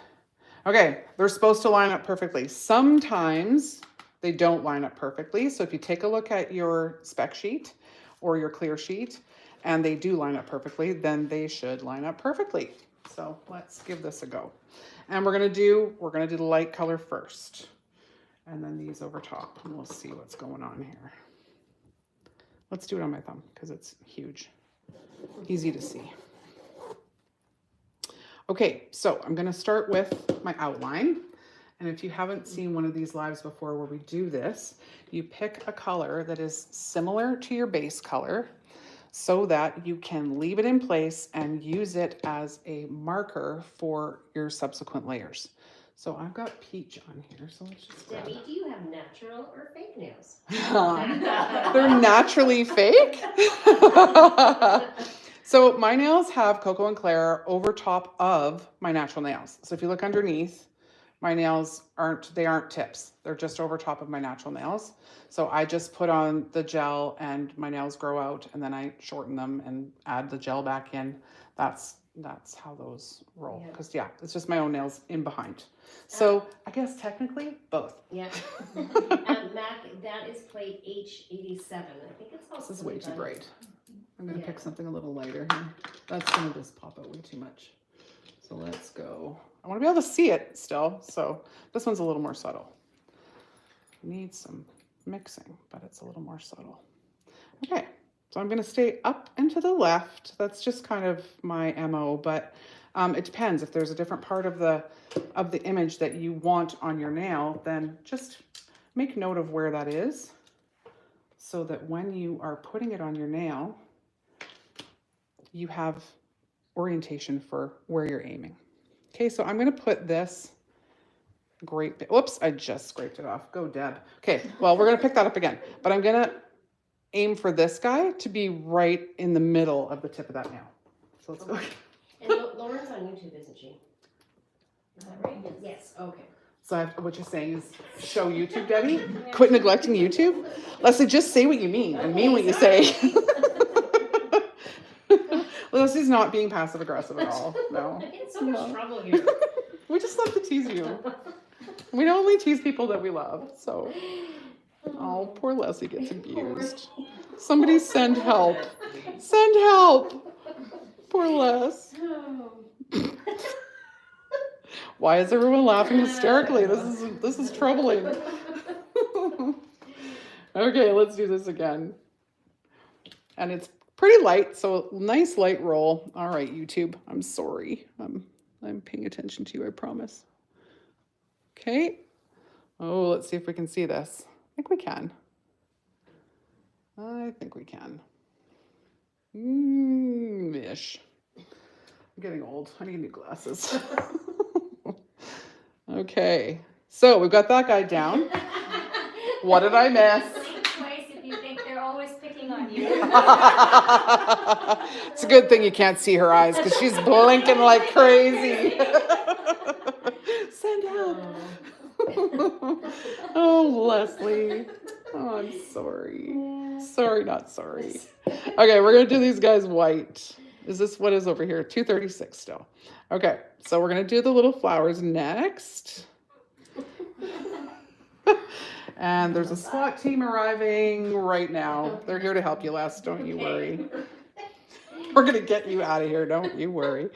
Okay, they're supposed to line up perfectly. Sometimes they don't line up perfectly. So if you take a look at your spec sheet or your clear sheet and they do line up perfectly, then they should line up perfectly. So let's give this a go. And we're gonna do the light color first. And then these over top, and we'll see what's going on here. Let's do it on my thumb because it's huge, easy to see. Okay, so I'm gonna start with my outline. And if you haven't seen one of these lives before where we do this, you pick a color that is similar to your base color so that you can leave it in place and use it as a marker for your subsequent layers. So I've got peach on here, so let's just grab Debbie, do you have natural or fake nails? They're naturally fake. So my nails have KoKo and Claire over top of my natural nails. So if you look underneath, my nails aren't tips. They're just over top of my natural nails. So I just put on the gel and my nails grow out and then I shorten them and add the gel back in. That's how those roll. Because it's just my own nails in behind. So I guess technically both. Yeah. Mac, that is plate H-87. I think it's also. This is way too bright. I'm gonna Yeah. pick something a little lighter here. That's gonna just pop out way too much. So let's go. I want to be able to see it still. So this one's a little more subtle. Needs some mixing, but it's a little more subtle. Okay, so I'm gonna stay up and to the left. That's just kind of my MO, but it depends. If there's a different part of the image that you want on your nail, then just make note of where that is so that when you are putting it on your nail, you have orientation for where you're aiming. Okay, so I'm gonna put this great bit. Whoops, I just scraped it off. Go, Deb. Okay, well, we're gonna pick that up again, but I'm gonna aim for this guy to be right in the middle of the tip of that nail. So let's go. And Lauren's on YouTube, isn't she? Is that right? Yes. Okay. So what you're saying is show YouTube, Debbie? Quit neglecting YouTube? Leslie, just say what you mean and mean what you say. Leslie's not being passive aggressive at all. No. I get in so much trouble here. We just love to tease you. We only tease people that we love, so. Oh, poor Leslie gets abused. Somebody send help. Send help. Poor Les. Oh. Why is everyone laughing hysterically? This is troubling. Okay, let's do this again. And it's pretty light, so nice light roll. All right, YouTube, I'm sorry. I'm paying attention to you, I promise. Okay. Oh, let's see if we can see this. I think we can. I think we can. Ish. I'm getting old. I need new glasses. Okay, so we've got that guy down. What did I miss? Think twice if you think they're always picking on you. It's a good thing you can't see her eyes because she's blinking like crazy. Send help. Oh, Leslie. Oh, I'm sorry. Sorry, not sorry. Okay, we're going to do these guys white. Is this what is over here? 236 still. Okay, so we're going to do the little flowers next. And there's a SWAT team arriving right now. They're here to help you, Les. Don't you worry. We're going to get you out of here. Don't you worry.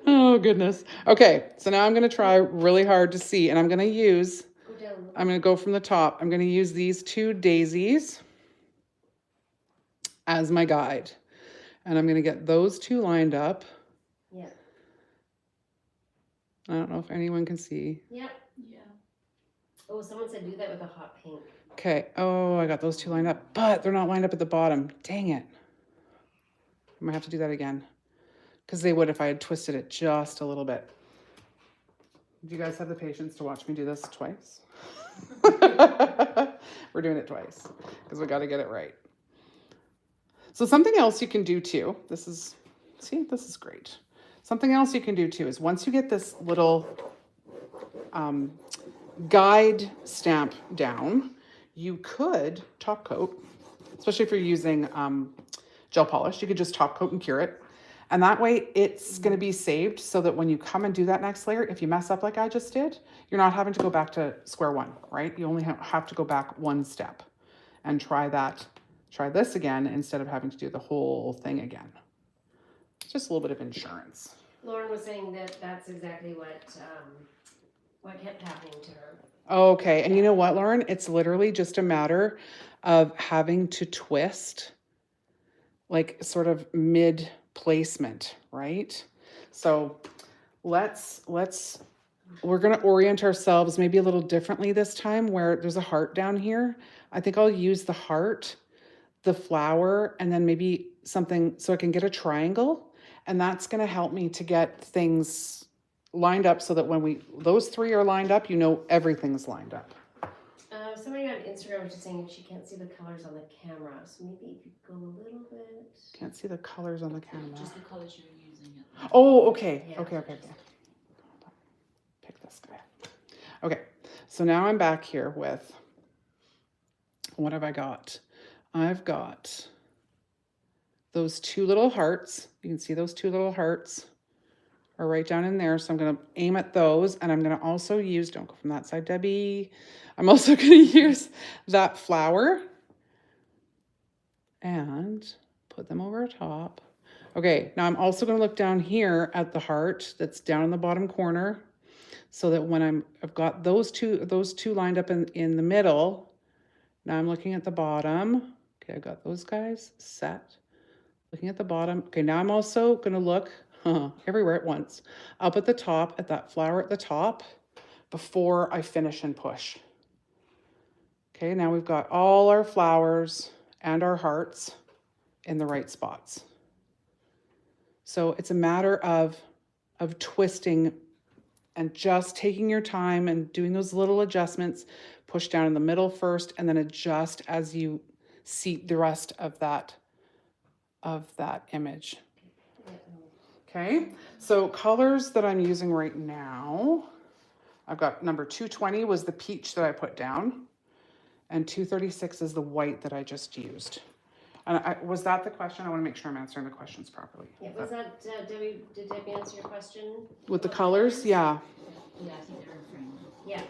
Oh, goodness. Okay, so now I'm going to try really hard to see, and I'm going to go from the top. I'm going to use these two daisies as my guide. And I'm going to get those two lined up. Yeah. I don't know if anyone can see. Yep. Yeah. Oh, someone said do that with a hot pink. Okay. Oh, I got those two lined up, but they're not lined up at the bottom. Dang it. I might have to do that again. Because they would if I had twisted it just a little bit. Do you guys have the patience to watch me do this twice? We're doing it twice because we got to get it right. So something else you can do too, this is great. Something else you can do too is once you get this little guide stamp down, you could top coat, especially if you're using gel polish, you could just top coat and cure it. And that way it's going to be saved so that when you come and do that next layer, if you mess up like I just did, you're not having to go back to square one, right? You only have to go back one step and try this again instead of having to do the whole thing again. It's just a little bit of insurance. Lauren was saying that that's exactly what kept happening to her. Okay, and you know what, Lauren? It's literally just a matter of having to twist, like sort of mid placement, right? So we're going to orient ourselves maybe a little differently this time where there's a heart down here. I think I'll use the heart, the flower, and then maybe something so I can get a triangle. And that's going to help me to get things lined up so that when those three are lined up, you know everything's lined up. Somebody on Instagram was just saying she can't see the colors on the camera. So maybe if you go a little bit. Can't see the colors on the camera. Just the colours you were using. Oh, okay. Yeah. Okay. Pick this guy. Okay, so now I'm back here with, what have I got? I've got those two little hearts. You can see those two little hearts are right down in there. So I'm going to aim at those, and I'm going to also use, don't go from that side, Debbie. I'm also going to use that flower and put them over top. Okay, now I'm also going to look down here at the heart that's down in the bottom corner so that when I've got those two lined up in the middle. Now I'm looking at the bottom. Okay, I've got those guys set. Looking at the bottom. Okay, now I'm also going to look everywhere at once. Up at the top, at that flower at the top, before I finish and push. Okay, now we've got all our flowers and our hearts in the right spots. So it's a matter of twisting and just taking your time and doing those little adjustments. Push down in the middle first and then adjust as you seat the rest of that image. Okay, so colors that I'm using right now, I've got number 220 was the peach that I put down, and 236 is the white that I just used. And was that the question? I want to make sure I'm answering the questions properly. Yeah, was that Debbie? Did Debbie answer your question? With the colors? Yeah. Yeah, I think they're in frame. Yeah.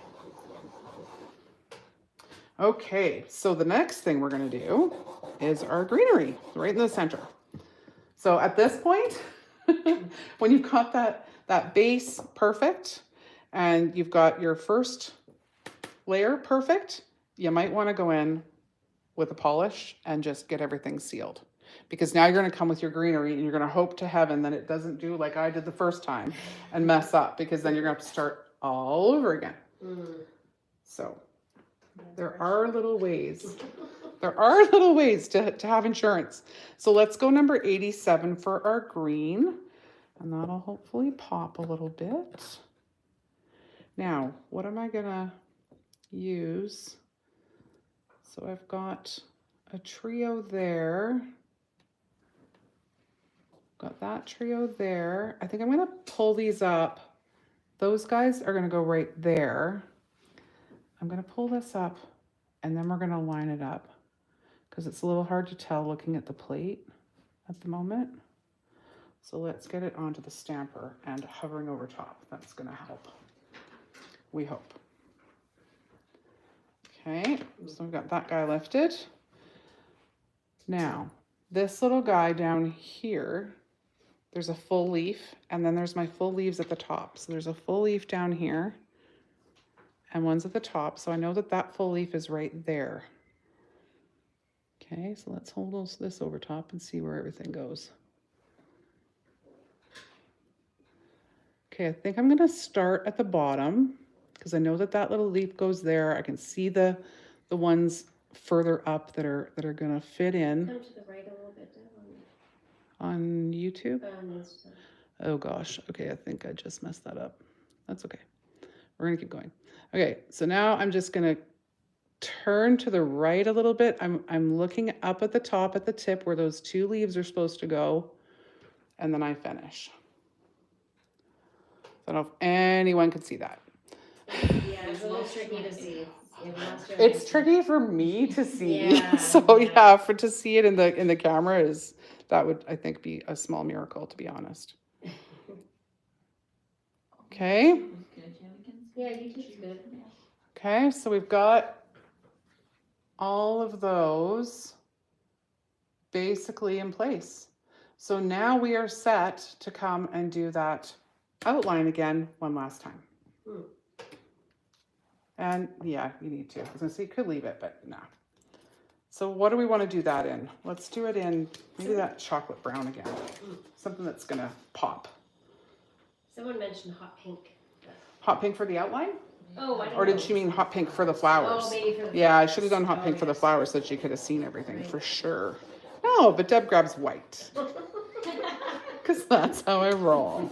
Okay, so the next thing we're gonna do is our greenery, right in the center. So at this point, when you've got that base perfect and you've got your first layer perfect, you might want to go in with a polish and just get everything sealed. Because now you're going to come with your greenery and you're going to hope to heaven that it doesn't do like I did the first time and mess up, because then you're going to have to start all over again. So there are little ways. There are little ways to have insurance. So let's go number 87 for our green. And that'll hopefully pop a little bit. Now, what am I gonna use? So I've got a trio there. Got that trio there. I think I'm gonna pull these up. Those guys are gonna go right there. I'm gonna pull this up and then we're gonna line it up because it's a little hard to tell looking at the plate at the moment. So let's get it onto the stamper and hovering over top. That's gonna help, we hope. Okay, so we've got that guy lifted. Now, this little guy down here, there's a full leaf, and then there's my full leaves at the top. So there's a full leaf down here, and one's at the top. So I know that that full leaf is right there. Okay, so let's hold this over top and see where everything goes. Okay, I think I'm gonna start at the bottom because I know that that little leaf goes there. I can see the ones further up that are gonna fit in. Come to the right a little bit down. On YouTube? Instagram. Oh gosh, okay, I think I just messed that up. That's okay. We're gonna keep going. Okay, so now I'm just gonna turn to the right a little bit. I'm looking up at the top at the tip where those two leaves are supposed to go, and then I finish. I don't know if anyone could see that. Yeah, it's a little tricky to see. It's tricky for me to see. Yeah, So yeah. yeah, for to see it in the camera is, that would, I think, be a small miracle, to be honest. Okay. Good, Yeah, YouTube's good. Okay, so we've got all of those basically in place. So now we are set to come and do that outline again one last time. And yeah, you need to. I was gonna say you could leave it, but no. So what do we want to do that in? Let's do it in maybe that chocolate brown again. Something that's gonna pop. Someone mentioned hot pink. Hot pink for the outline? Oh, I don't Or did know. she mean hot pink for the flowers? Oh, maybe for the Yeah, I flowers. should have done hot pink for the yes. flowers so that she could have seen everything Right. for sure. No, but Deb grabs white. Because that's how I roll.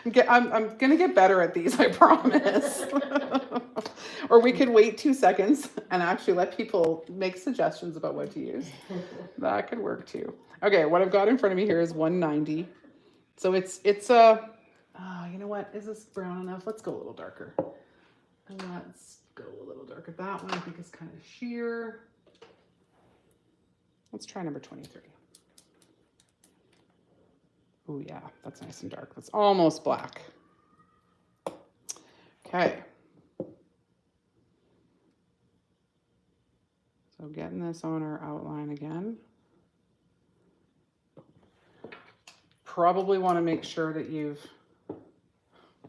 I'm gonna get better at these, I promise. Or we could wait 2 seconds and actually let people make suggestions about what to use. That could work too. Okay, what I've got in front of me here is 190. So it's a, you know what? Is this brown enough? Let's go a little darker. Let's go a little darker. That one I think is kind of sheer. Let's try number 23. Oh yeah, that's nice and dark. That's almost black. Okay. So getting this on our outline again. Probably want to make sure that you've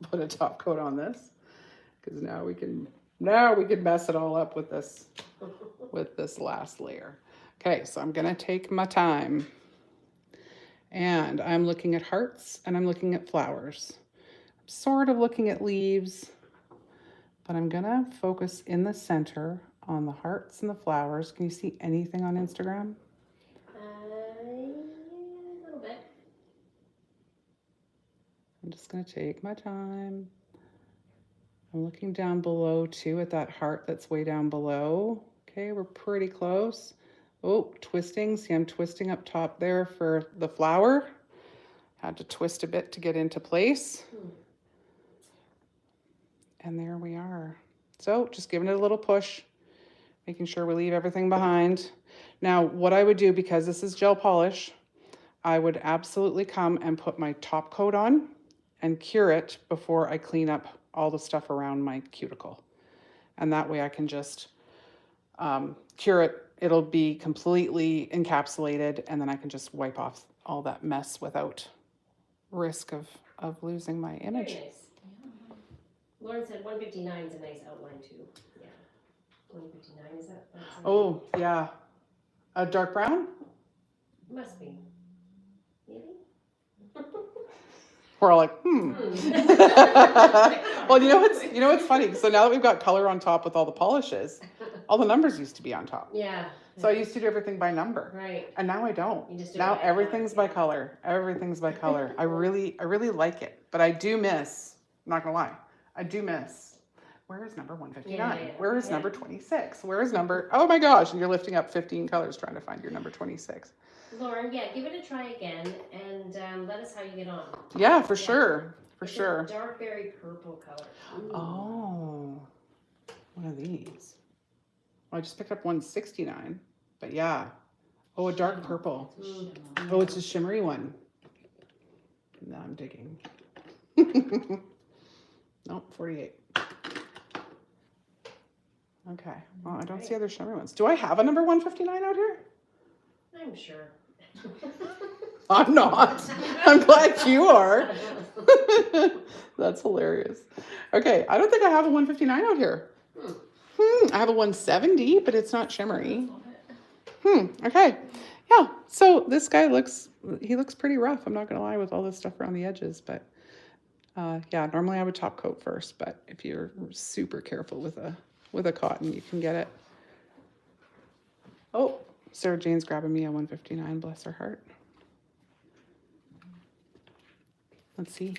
put a top coat on this, because now we can mess it all up with this last layer. Okay, so I'm gonna take my time. And I'm looking at hearts and I'm looking at flowers. I'm sort of looking at leaves, but I'm gonna focus in the center on the hearts and the flowers. Can you see anything on Instagram? A little bit. I'm just gonna take my time. I'm looking down below too at that heart that's way down below. Okay, we're pretty close. Oh, twisting. See, I'm twisting up top there for the flower. Had to twist a bit to get into place. And there we are. So just giving it a little push, making sure we leave everything behind. Now, what I would do, because this is gel polish, I would absolutely come and put my top coat on and cure it before I clean up all the stuff around my cuticle. And that way I can just cure it. It'll be completely encapsulated, and then I can just wipe off all that mess without risk of losing my image. Very nice. Lauren said 159 is a nice outline too. Yeah. 159 is that? That's Oh, yeah. A dark brown? Must be. Maybe? We're all like, Well, you know what's funny? So now that we've got color on top with all the polishes, all the numbers used to be on top. Yeah. So I used to do everything by number. Right. And now I don't. You just do Now it by everything's by color. color. Everything's by color. I really like it. But I do miss, I'm not gonna lie, I do miss, where is number 159? Yeah. Where is Yeah. number 26? Where is number, oh my gosh, and you're lifting up 15 colors trying to find your number 26. Lauren, yeah, give it a try again and let us how you get on. Yeah, for sure. For It's sure. A dark berry purple color. Ooh. Oh, one of these. Well, I just picked up 169, but yeah. Oh, a dark purple. Mm. Oh, it's a shimmery one. Now I'm digging. Nope, 48. Okay, well, I don't see other shimmery ones. Do I have a number 159 out here? I'm sure. I'm not. I'm glad you are. That's hilarious. Okay, I don't think I have a 159 out here. I have a 170, but it's not shimmery. Okay. Yeah, so this guy looks pretty rough. I'm not gonna lie, with all this stuff around the edges, but yeah, normally I would top coat first, but if you're super careful with a cotton, you can get it. Oh, Sarah Jane's grabbing me a 159, bless her heart. Let's see.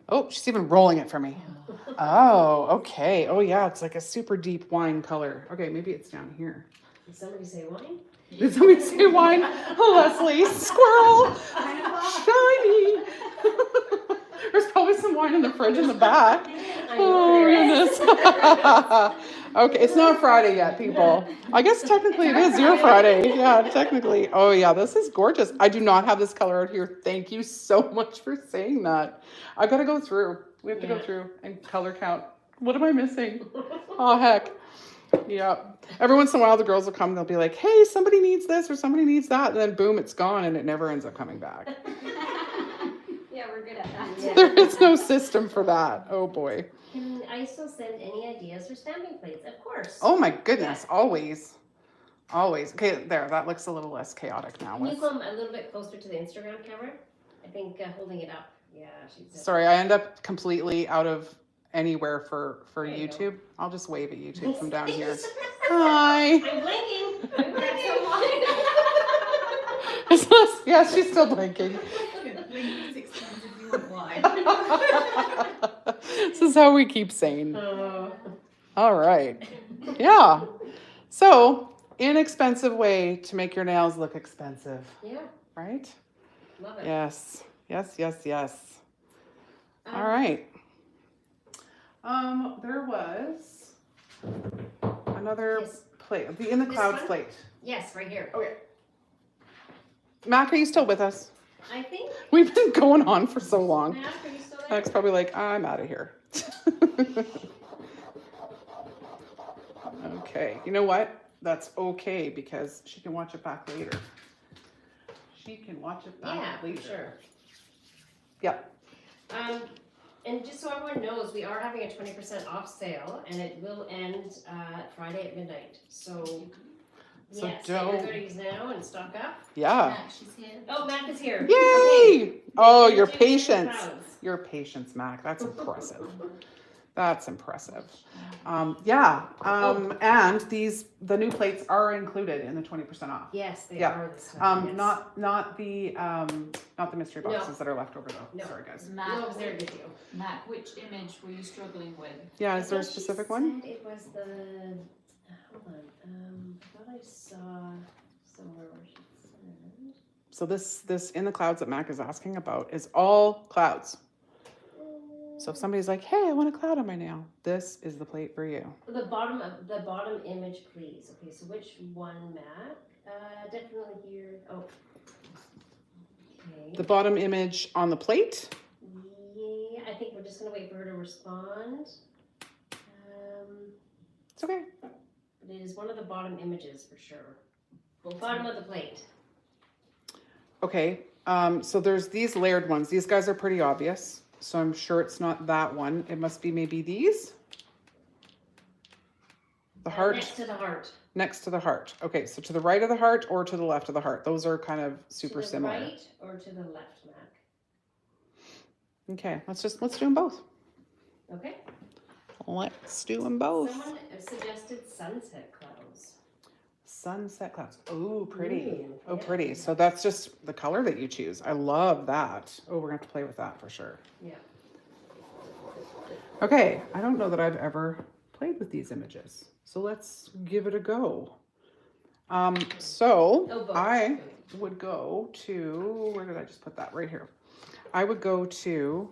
Oh, she's even rolling it for me. Oh, okay. Oh yeah, it's like a super deep wine color. Okay, maybe it's down here. Did somebody say wine? Did somebody say wine? Leslie, squirrel, shiny. There's probably some wine in the fridge in the back. I know there is. Goodness. Okay, it's not Friday yet, people. I guess technically it is your Friday. Yeah, technically. Oh yeah, this is gorgeous. I do not have this color out here. Thank you so much for saying that. I've got to go through. We have to go through and color count. What am I missing? Oh heck. Yeah. Every once in a while the girls will come and they'll be like, hey, somebody needs this or somebody needs that. And then boom, it's gone and it never ends up coming back. Yeah, we're good at that. Yeah. There is no system for that. Oh boy. Can I still send any ideas for stamping plates? Of course. Oh my goodness. Always. Always. Okay, there. That looks a little less chaotic now. Can you come a little bit closer to the Instagram camera? I think holding it up. Yeah, she's. Sorry, I end up completely out of anywhere for There you go. YouTube. I'll just wave at YouTube from down here. Hi. I'm blinking. I'm blinking. Yeah, she's still blinking. Blink 6 times if you want wine. This is how we keep sane. Oh. All right. Yeah. So, inexpensive way to make your nails look expensive, Yeah, right? love it. Yes. Yes, yes, yes. Um, All right. There was another Yes. plate, the In the This Clouds one? plate. Yes, right here. Okay. Mac, are you still with us? I think. We've been going on for so long. Matt, are you still there? Mac's probably like, I'm out of here. Okay, you know what? That's okay because she can watch it back later. She can watch it back Yeah, later. for sure. Yep. And just so everyone knows, we are having a 20% off sale, and it will end Friday at midnight. So So yes, don't- get your goodies now and stock up. Yeah. Mac, she's here. Oh, Matt is here. Yay! Oh, your Take it to the patience. clouds. Your patience, Mac. That's impressive. That's impressive. Yeah. And the new plates are included in the 20% off. Yes, they Yeah. are this time. Yes. Not the mystery No. boxes that are left over though. No. Sorry guys. Mac, No, they're a good deal. Mac, which image were you struggling with? Yeah, is there a I think she specific one? said it was the. Hold on. I thought I saw somewhere where she said. So this In the Clouds that Mac is asking about is all clouds. So if somebody's like, hey, I want a cloud on my nail, this is the plate for you. The bottom image, please. Okay, so which one, Matt? Definitely here. Oh. Okay. The bottom image on the plate. Yeah, I think we're just gonna wait for her to respond. It's okay. But it is one of the bottom images for sure. Bottom of the plate. Okay, so there's these layered ones. These guys are pretty obvious. So I'm sure it's not that one. It must be maybe these. The heart. Next to the heart. Next to the heart. Okay, so to the right of the heart or to the left of the heart. Those are kind of super to the similar. right or to the left, Mac? Okay, let's do them both. Okay. Let's do them both. Someone suggested sunset clouds. Sunset clouds. Oh, pretty. Ooh, Oh, yeah. pretty. So that's just the color that you choose. I love that. Oh, we're gonna have to play with that for sure. Yeah. Okay, I don't know that I've ever played with these images. So let's give it a go. So Oh, both. I would go to, where did I just put that? Right here. I would go to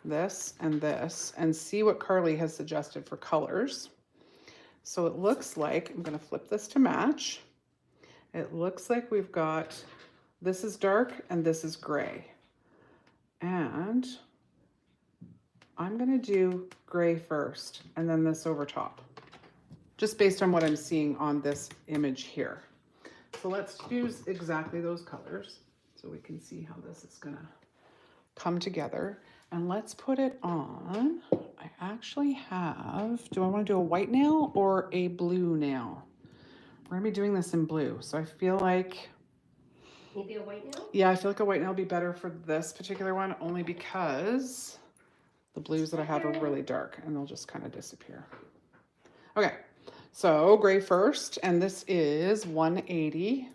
this and see what Carly has suggested for colors. So it looks like, I'm gonna flip this to match. It looks like we've got, this is dark and this is gray. And I'm gonna do gray first and then this over top, just based on what I'm seeing on this image here. So let's use exactly those colors so we can see how this is gonna come together. And let's put it on. I actually have, do I want to do a white nail or a blue nail? We're gonna be doing this in blue. So I feel like, Maybe a white nail? yeah, I feel like a white nail would be better for this particular one, only because the blues that I have are really dark and they'll just kind of disappear. Okay, so gray first, and this is 180.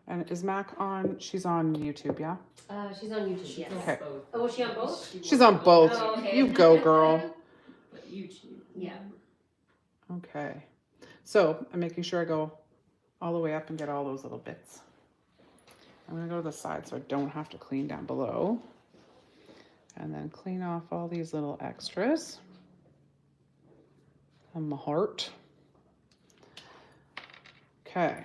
And is Mac on? She's on YouTube, yeah? She's on YouTube, yes. Okay. Oh, was she on both? She's on both. Oh, okay. You go, girl. But YouTube. Yeah. Okay. So I'm making sure I go all the way up and get all those little bits. I'm gonna go to the side so I don't have to clean down below. And then clean off all these little extras. And my heart. Okay.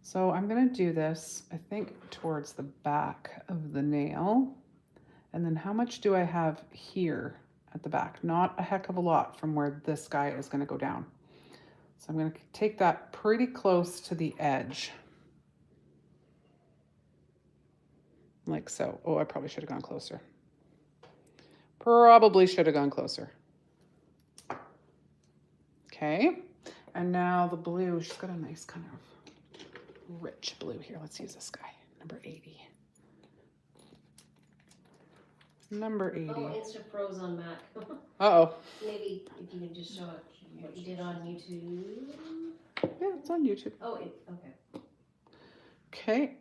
So I'm gonna do this, I think, towards the back of the nail. And then how much do I have here at the back? Not a heck of a lot from where this guy is gonna go down. So I'm gonna take that pretty close to the edge. Like so. Oh, I probably should have gone closer. Probably should have gone closer. Okay, and now the blue, she's got a nice kind of rich blue here. Let's use this guy, number 80. Number 80. Oh, Insta froze on Mac. Uh-oh. Maybe if you can just show it what you did on YouTube. Yeah, it's on YouTube. Oh, okay. Okay.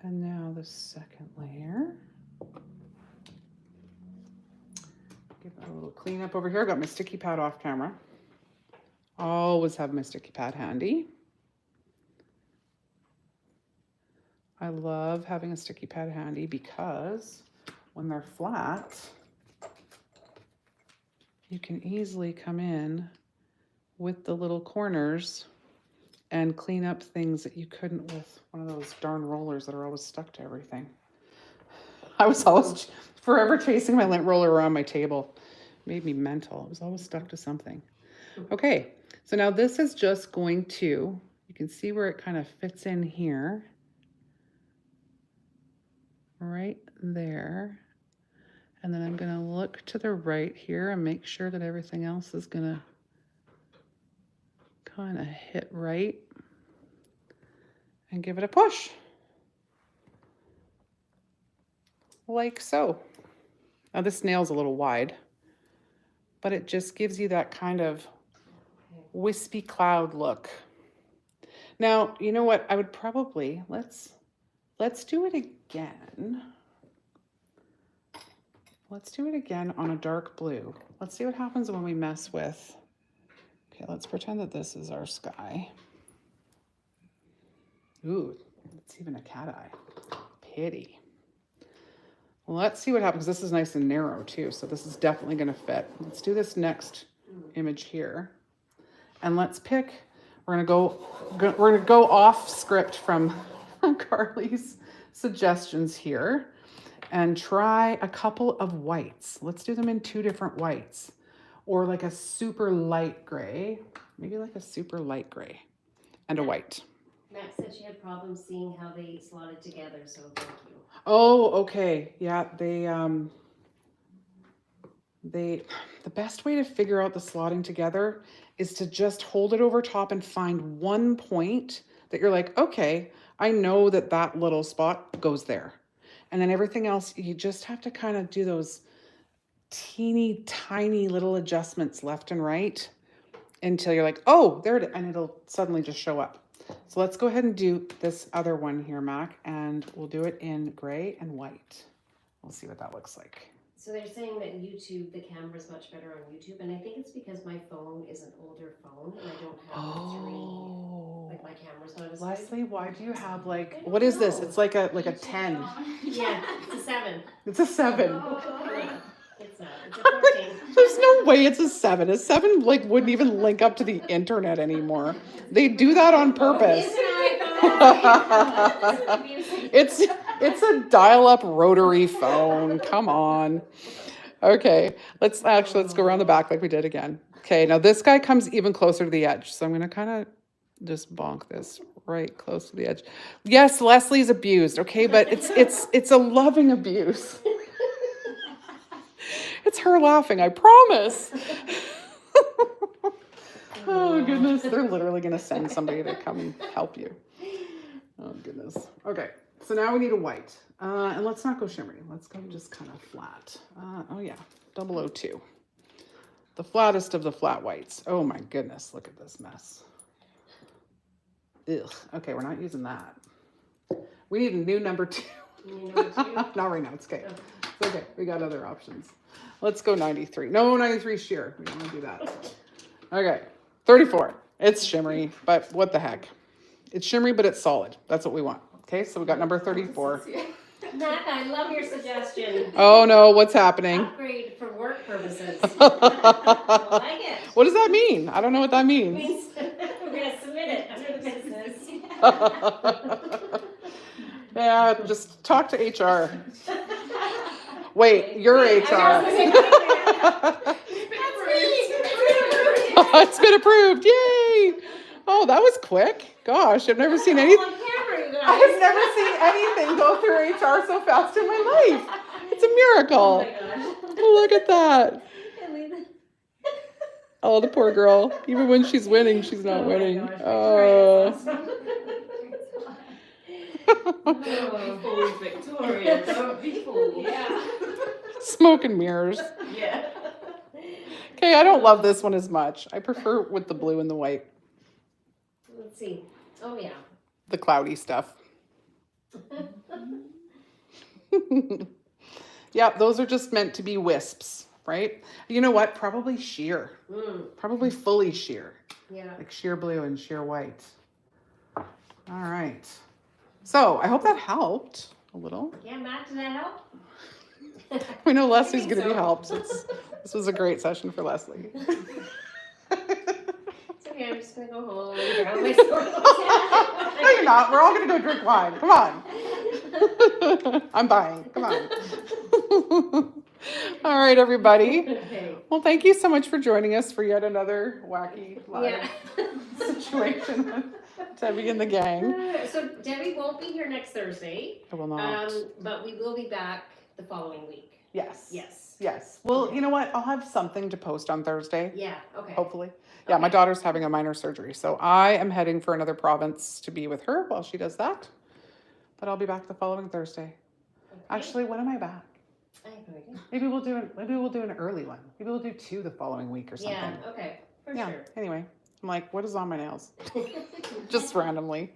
And now the second layer. Give it a little cleanup over here. I got my sticky pad off camera. Always have my sticky pad handy. I love having a sticky pad handy because when they're flat, you can easily come in with the little corners and clean up things that you couldn't with one of those darn rollers that are always stuck to everything. I was always forever chasing my lint roller around my table. It made me mental. It was always stuck to something. Okay, so now this is just going to, you can see where it kind of fits in here. Right there. And then I'm gonna look to the right here and make sure that everything else is gonna kind of hit right and give it a push. Like so. Now this nail's a little wide, but it just gives you that kind of wispy cloud look. Now, you know what? I would probably, let's do it again. Let's do it again on a dark blue. Let's see what happens when we mess with, okay, let's pretend that this is our sky. Ooh, it's even a cat eye. Pity. Let's see what happens. This is nice and narrow too, so this is definitely gonna fit. Let's do this next image here. And let's pick, we're gonna go off script from Carly's suggestions here and try a couple of whites. Let's do them in two different whites. or like a super light gray, maybe like a super light gray and a white. Max said she had problems seeing how they slotted together, so thank you. Oh, okay. Yeah, the best way to figure out the slotting together is to just hold it over top and find one point that you're like, okay, I know that that little spot goes there. And then everything else, you just have to kind of do those teeny tiny little adjustments left and right until you're like, oh, there it is, and it'll suddenly just show up. So let's go ahead and do this other one here, Mac, and we'll do it in gray and white. We'll see what that looks like. So they're saying that YouTube, the camera's much better on YouTube, and I think it's because my phone is an older phone and I don't have the three, like my camera's not as Leslie, why do you have like, what is this? It's like a 10. Yeah, it's a 7. It's a 7. Yeah, it's a 14. There's no way it's a 7. A 7 like wouldn't even link up to the internet anymore. They do that on purpose. It's a dial-up rotary phone. Come on. Okay, let's go around the back like we did again. Okay, now this guy comes even closer to the edge, so I'm gonna kind of just bonk this right close to the edge. Yes, Leslie's abused. Okay, but it's a loving abuse. It's her laughing, I promise. Oh goodness, they're literally gonna send somebody to come help you. Oh goodness. Okay, so now we need a white. And let's not go shimmery. Let's go just kind of flat. Oh yeah, 002. The flattest of the flat whites. Oh my goodness, look at this mess. Ugh. Okay, we're not using that. We need a new number 2. Not right now, it's okay. It's okay, we got other options. Let's go 93. No, 93 sheer. We don't want to do that. Okay, 34. It's shimmery, but what the heck. It's shimmery, but it's solid. That's what we want. Okay, so we got number 34. Matt, I love your suggestion. Oh no, what's happening? Upgrade for work purposes. I like it. What does that mean? I don't know what that It means. means we're gonna submit it under the business. Yeah, just talk to HR. Wait, you're HR. It's been approved. Yay! Oh, that was quick. Gosh, I've never seen anything. I've never seen anything go through HR so fast in my life. It's a miracle. Oh my gosh. Look at that. Oh, the poor girl. Even when she's winning, she's not winning. Oh. Don't be fooled, Victoria. Don't be fooled. Yeah. Smoke and mirrors. Yeah. Okay, I don't love this one as much. I prefer with the blue and the white. Let's see. Oh yeah. The cloudy stuff. Yeah, those are just meant to be wisps, right? You know what? Probably sheer. Probably fully sheer. Yeah. Like sheer blue and sheer white. All right. So I hope that helped a little. Yeah, Matt, did that help? We know Leslie's going to be helped. This was a great session for Leslie. It's okay, I'm just gonna go home and drown myself. No, you're not. We're all going to go drink wine. Come on. I'm buying. Come on. All right, everybody. Okay. Well, thank you so much for joining us for yet another wacky live Yeah. situation with Debbie and the gang. So Debbie won't be here next Thursday, I will not. but we will be back the following week. Yes. Yes. Yes. Well, you know what? I'll have something to post on Thursday. Yeah, okay. Hopefully. Yeah, my daughter's having a minor surgery, so I am heading for another province to be with her while she does that. But I'll be back the following Thursday. Okay. Actually, when am I back? I have no idea. Maybe we'll do an early one. Maybe we'll do 2 the following week or something. Yeah, okay, for Yeah. sure. Anyway, I'm like, what is on my nails? Just randomly.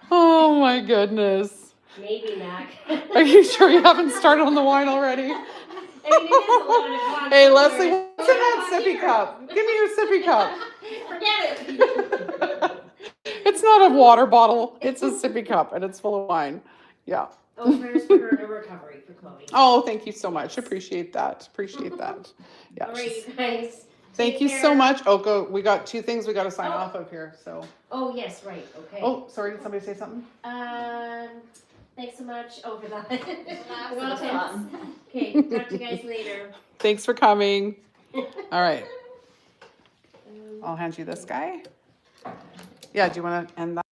Oh my goodness. Maybe, Mac. Are you sure you haven't started on the wine already? I mean, it is 11 o'clock. Hey, so Leslie, we're- what's in that sippy cup? Give me your sippy cup. Forget it. It's not a water bottle. It's a sippy cup, and it's full of wine. Yeah. Oh, prayers for her and recovery for Chloe. Oh, thank you so much. Appreciate that. Appreciate that. Yeah. All right, you guys. Thank Take you care. so much. We got 2 things we got to sign off of here. So. Oh, yes, right, okay. Oh, sorry. Did somebody say something? Thanks so much. Oh, for that. Lots Well, of thanks. fun. Okay, talk to you guys later. Thanks for coming. All right. I'll hand you this guy. Yeah, do you want to end that?